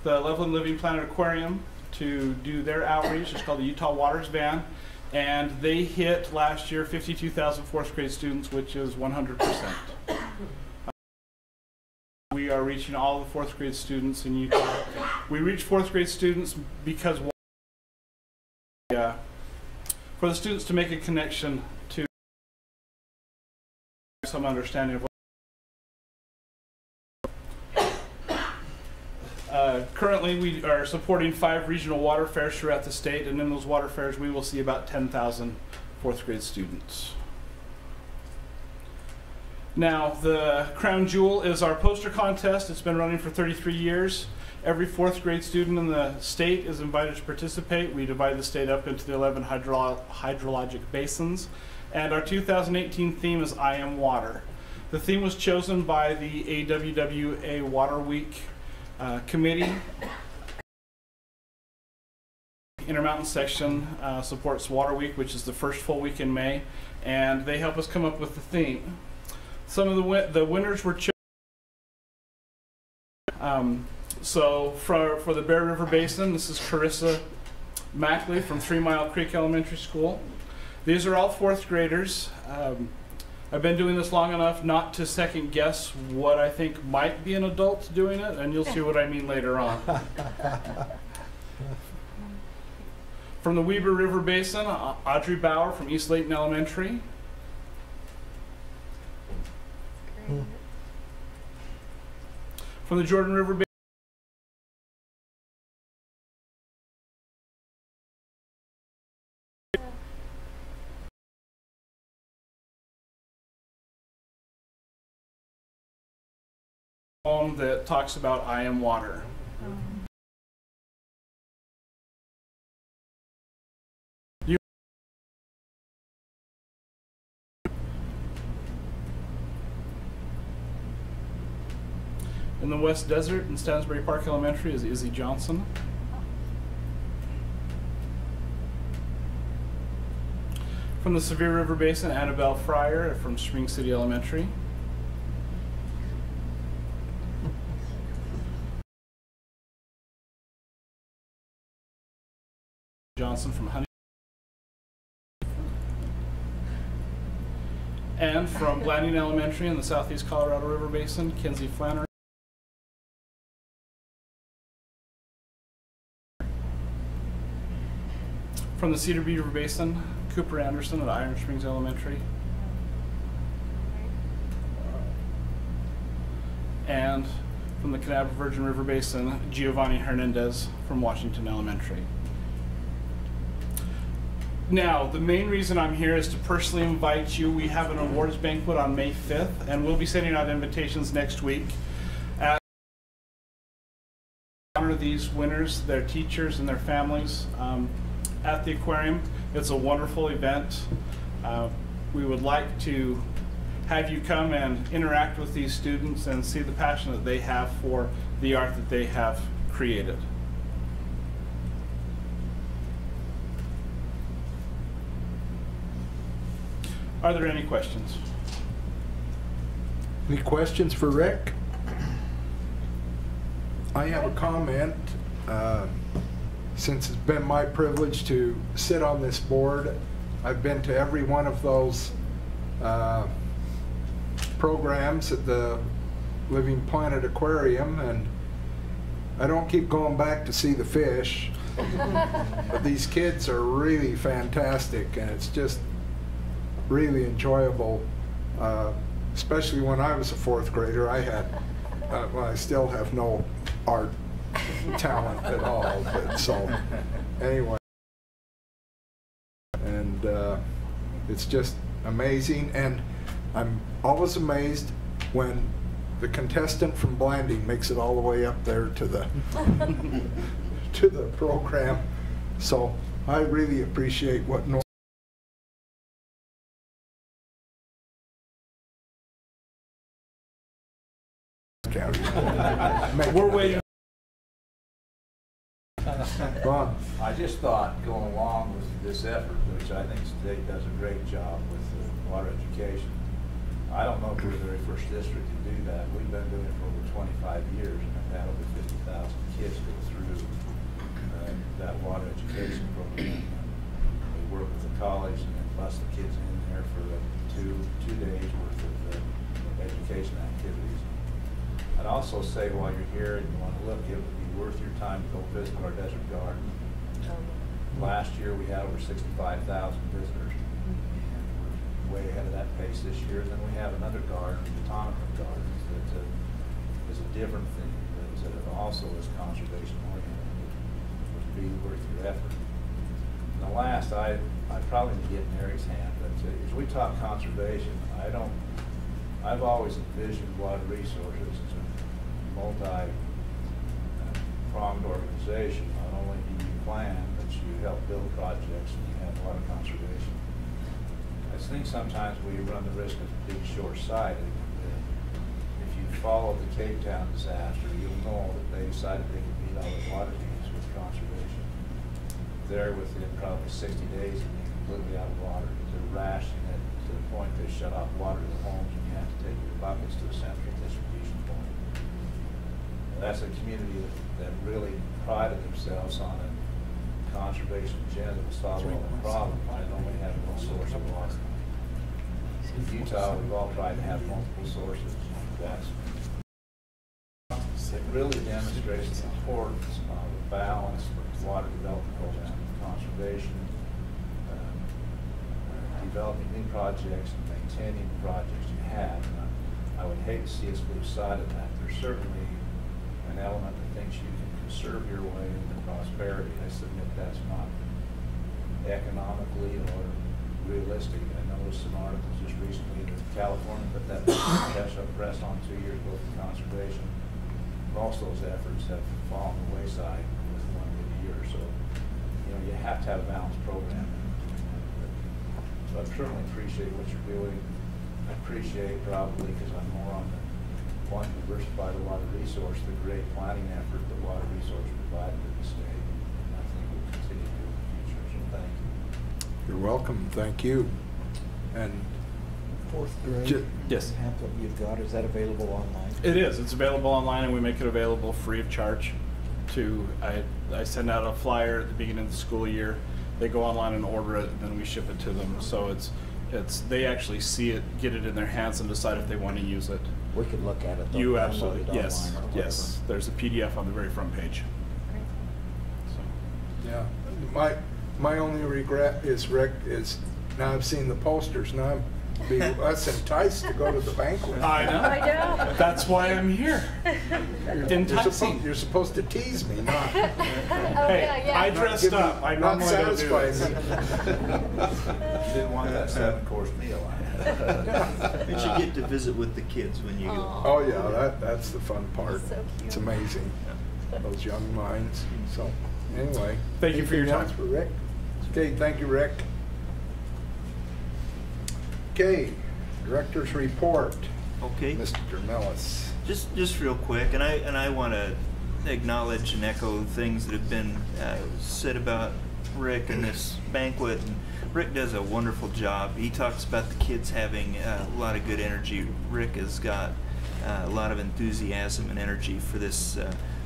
M: Loveland Living Planet Aquarium to do their outreach. It's called the Utah Waters Van. And they hit last year 52,000 fourth grade students, which is 100%. We are reaching all the fourth grade students in Utah. We reach fourth grade students because for the students to make a connection to some understanding of currently we are supporting 5 regional water fairs throughout the state, and in those water fairs we will see about 10,000 fourth grade students. Now, the crown jewel is our poster contest. It's been running for 33 years. Every fourth grade student in the state is invited to participate. We divide the state up into the 11 hydrologic basins. And our 2018 theme is I Am Water. The theme was chosen by the AWWA Water Week committee. Intermountain section supports Water Week, which is the first full week in May. And they help us come up with the theme. Some of the winners were chosen. So for the Bear River Basin, this is Carissa Mackley from 3 Mile Creek Elementary School. These are all fourth graders. I've been doing this long enough not to second guess what I think might be an adult doing it, and you'll see what I mean later on. From the Weber River Basin, Audrey Bauer from East Layton Elementary. From the Jordan River Basin, poem that talks about I am water. In the West Desert in Stansbury Park Elementary is Izzy Johnson. From the Sevier River Basin, Annabelle Fryer from Spring City Elementary. Johnson from Honey. And from Blanding Elementary in the Southeast Colorado River Basin, Kenzie Flannery. From the Cedar Beaver Basin, Cooper Anderson at Iron Springs Elementary. And from the Canal Virgin River Basin, Giovanni Hernandez from Washington Elementary. Now, the main reason I'm here is to personally invite you. We have an awards banquet on May 5th, and we'll be sending out invitations next week. To honor these winners, their teachers, and their families at the aquarium. It's a wonderful event. We would like to have you come and interact with these students and see the passion that they have for the art that they have created. Are there any questions?
A: Any questions for Rick? I have a comment. Since it's been my privilege to sit on this board, I've been to every one of those programs at the Living Planet Aquarium, and I don't keep going back to see the fish, but these kids are really fantastic, and it's just really enjoyable, especially when I was a fourth grader. I had, well, I still have no art talent at all, but so anyway, and it's just amazing, and I'm always amazed when the contestant from Blanding makes it all the way up there to the to the program. So I really appreciate what Noaa
M: We're waiting.
A: Ron?
I: I just thought going along with this effort, which I think the state does a great job with water education. I don't know if we're the very first district to do that. We've been doing it for over 25 years and have had over 50,000 kids go through that water education program. We work with the college and then bus the kids in there for two days worth of education activities. I'd also say while you're here and you want to look, it would be worth your time to go visit our desert garden. Last year we had over 65,000 visitors, and we're way ahead of that pace this year. And then we have another garden, the Botanical Gardens, that is a different thing, that also is conservation oriented, which would be worth your effort. And the last, I probably need to get in Eric's hand, but as we talk conservation, I've always envisioned water resources as a multi-pronged organization. Not only do you plan, but you help build projects and you have water conservation. I think sometimes we run the risk of being short-sighted. If you follow the Cape Town disaster, you'll know that they decided they could meet all the water needs with conservation. They're within probably 60 days of being completely out of water. They're rationing it to the point they shut off water to the homes and you have to take your buckets to a central distribution point. That's a community that really prided themselves on a conservation agenda to solve all the problems and only have one source of water. In Utah, we've all tried to have multiple sources. It really demonstrates the importance of a balanced water development program, conservation, developing new projects and maintaining the projects you have. And I would hate to see us lose sight of that. There's certainly an element that thinks you can conserve your way into prosperity. I submit that's not economically or realistic. I noticed some articles just recently that California put that catch-up press on 2 years worth of conservation. Most of those efforts have fallen the wayside with one good year. So, you have to have a balanced program. So I certainly appreciate what you're doing. I appreciate probably, because I'm more on the one to diversify the water resource, the great planning effort that water resource provided to the state. And I think we'll continue to do in the future. So thank you.
A: You're welcome. Thank you. And
D: Fourth grade
B: yes.
D: pamphlet you've got, is that available online?
M: It is. It's available online, and we make it available free of charge. I send out a flyer at the beginning of the school year. They go online and order it, and then we ship it to them. So they actually see it, get it in their hands, and decide if they want to use it.
D: We could look at it.
M: You absolutely, yes, yes. There's a PDF on the very front page. So.
A: Yeah, my only regret is, Rick, is now I've seen the posters. Now I'm being less enticed to go to the banquet.
M: I know.
L: I know.
M: That's why I'm here.
A: You're supposed to tease me, not.
M: Hey, I dressed up. I normally don't do this.
I: You didn't want that 7-course meal.
J: You should get to visit with the kids when you go.
A: Oh yeah, that's the fun part.
L: So cute.
A: It's amazing, those young minds. So anyway,
M: thank you for your time.
A: For Rick. Okay, thank you, Rick. Okay, director's report.
J: Okay,
A: Mr. Mellis.
J: Just real quick, and I want to acknowledge and echo things that have been said about Rick and this banquet. And Rick does a wonderful job. He talks about the kids having a lot of good energy. Rick has got a lot of enthusiasm and energy for this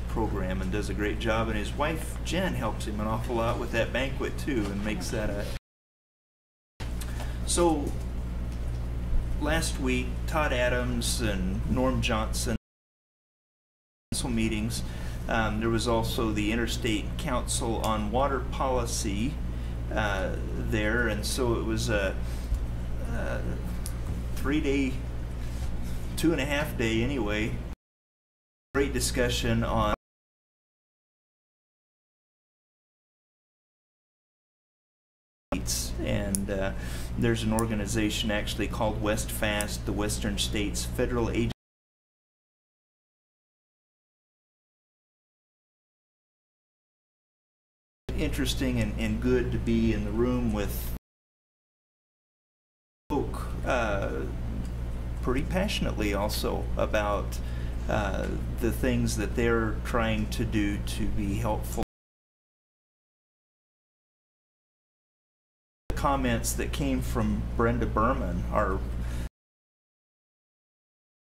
J: program and does a great job. And his wife Jen helps him an awful lot with that banquet too, and makes that a. So last week, Todd Adams and Norm Johnson council meetings. There was also the Interstate Council on Water Policy there, and so it was a 3-day, 2.5 day anyway. Great discussion on and there's an organization actually called WestFast, the Western States Federal Agency. Interesting and good to be in the room with folk pretty passionately also about the things that they're trying to do to be helpful. The comments that came from Brenda Berman, our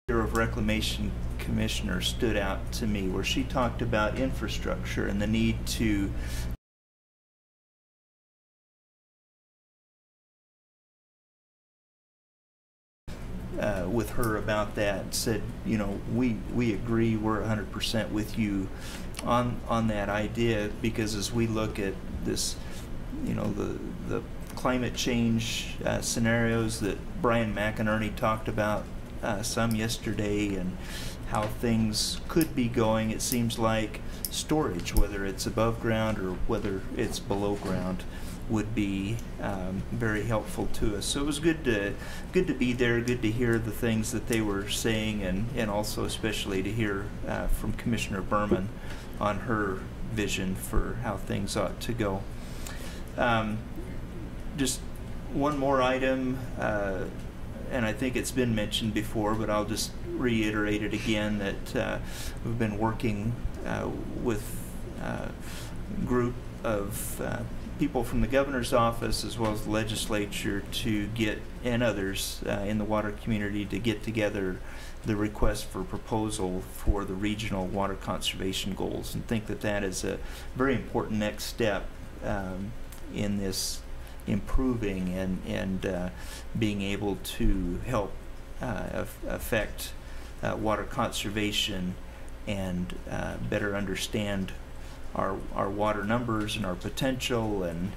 J: Bureau of Reclamation Commissioner, stood out to me, where she talked about infrastructure and the need to with her about that, said, you know, we agree, we're 100% with you on that idea, because as we look at this, you know, the climate change scenarios that Brian McInerney talked about some yesterday, and how things could be going, it seems like storage, whether it's above ground or whether it's below ground, would be very helpful to us. So it was good to be there, good to hear the things that they were saying, and also especially to hear from Commissioner Berman on her vision for how things ought to go. Just one more item, and I think it's been mentioned before, but I'll just reiterate it again, that we've been working with a group of people from the governor's office as well as the legislature to get, and others in the water community, to get together the request for proposal for the regional water conservation goals, and think that that is a very important next step in this improving and being able to help affect water conservation and better understand our water numbers and our potential, and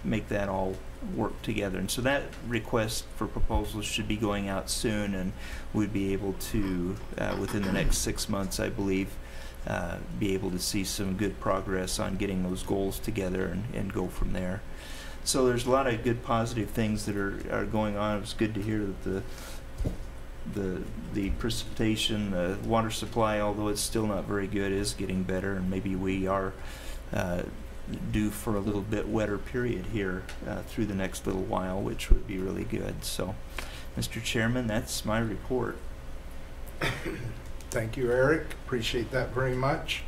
J: make that all work together. And so that request for proposals should be going out soon, and we'd be able to, within the next 6 months, I believe, be able to see some good progress on getting those goals together and go from there. So there's a lot of good positive things that are going on. It was good to hear that the precipitation, the water supply, although it's still not very good, is getting better, and maybe we are due for a little bit wetter period here through the next little while, which would be really good. So, Mr. Chairman, that's my report.
A: Thank you, Eric. Appreciate that very much.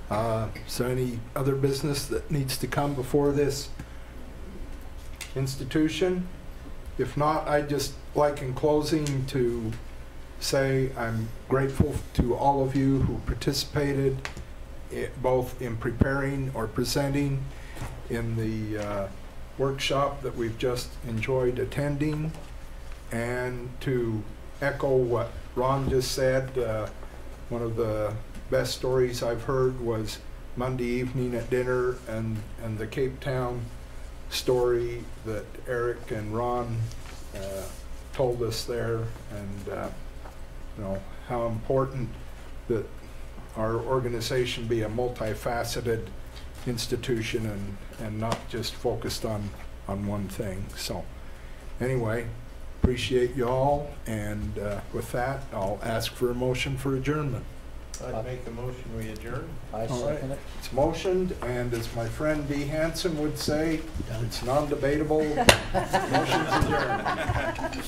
A: So any other business that needs to come before this institution? If not, I'd just like in closing to say I'm grateful to all of you who participated both in preparing or presenting in the workshop that we've just enjoyed attending, and to echo what Ron just said, one of the best stories I've heard was Monday evening at dinner, and the Cape Town story that Eric and Ron told us there, and you know, how important that our organization be a multifaceted institution and not just focused on one thing. So anyway, appreciate you all, and with that, I'll ask for a motion for adjournment.
O: I'd make a motion we adjourn.
D: I second it.
A: It's motioned, and as my friend D. Hansen would say, it's non-debatable. Motion's adjourned.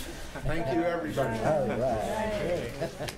A: Thank you, everybody.
D: All right.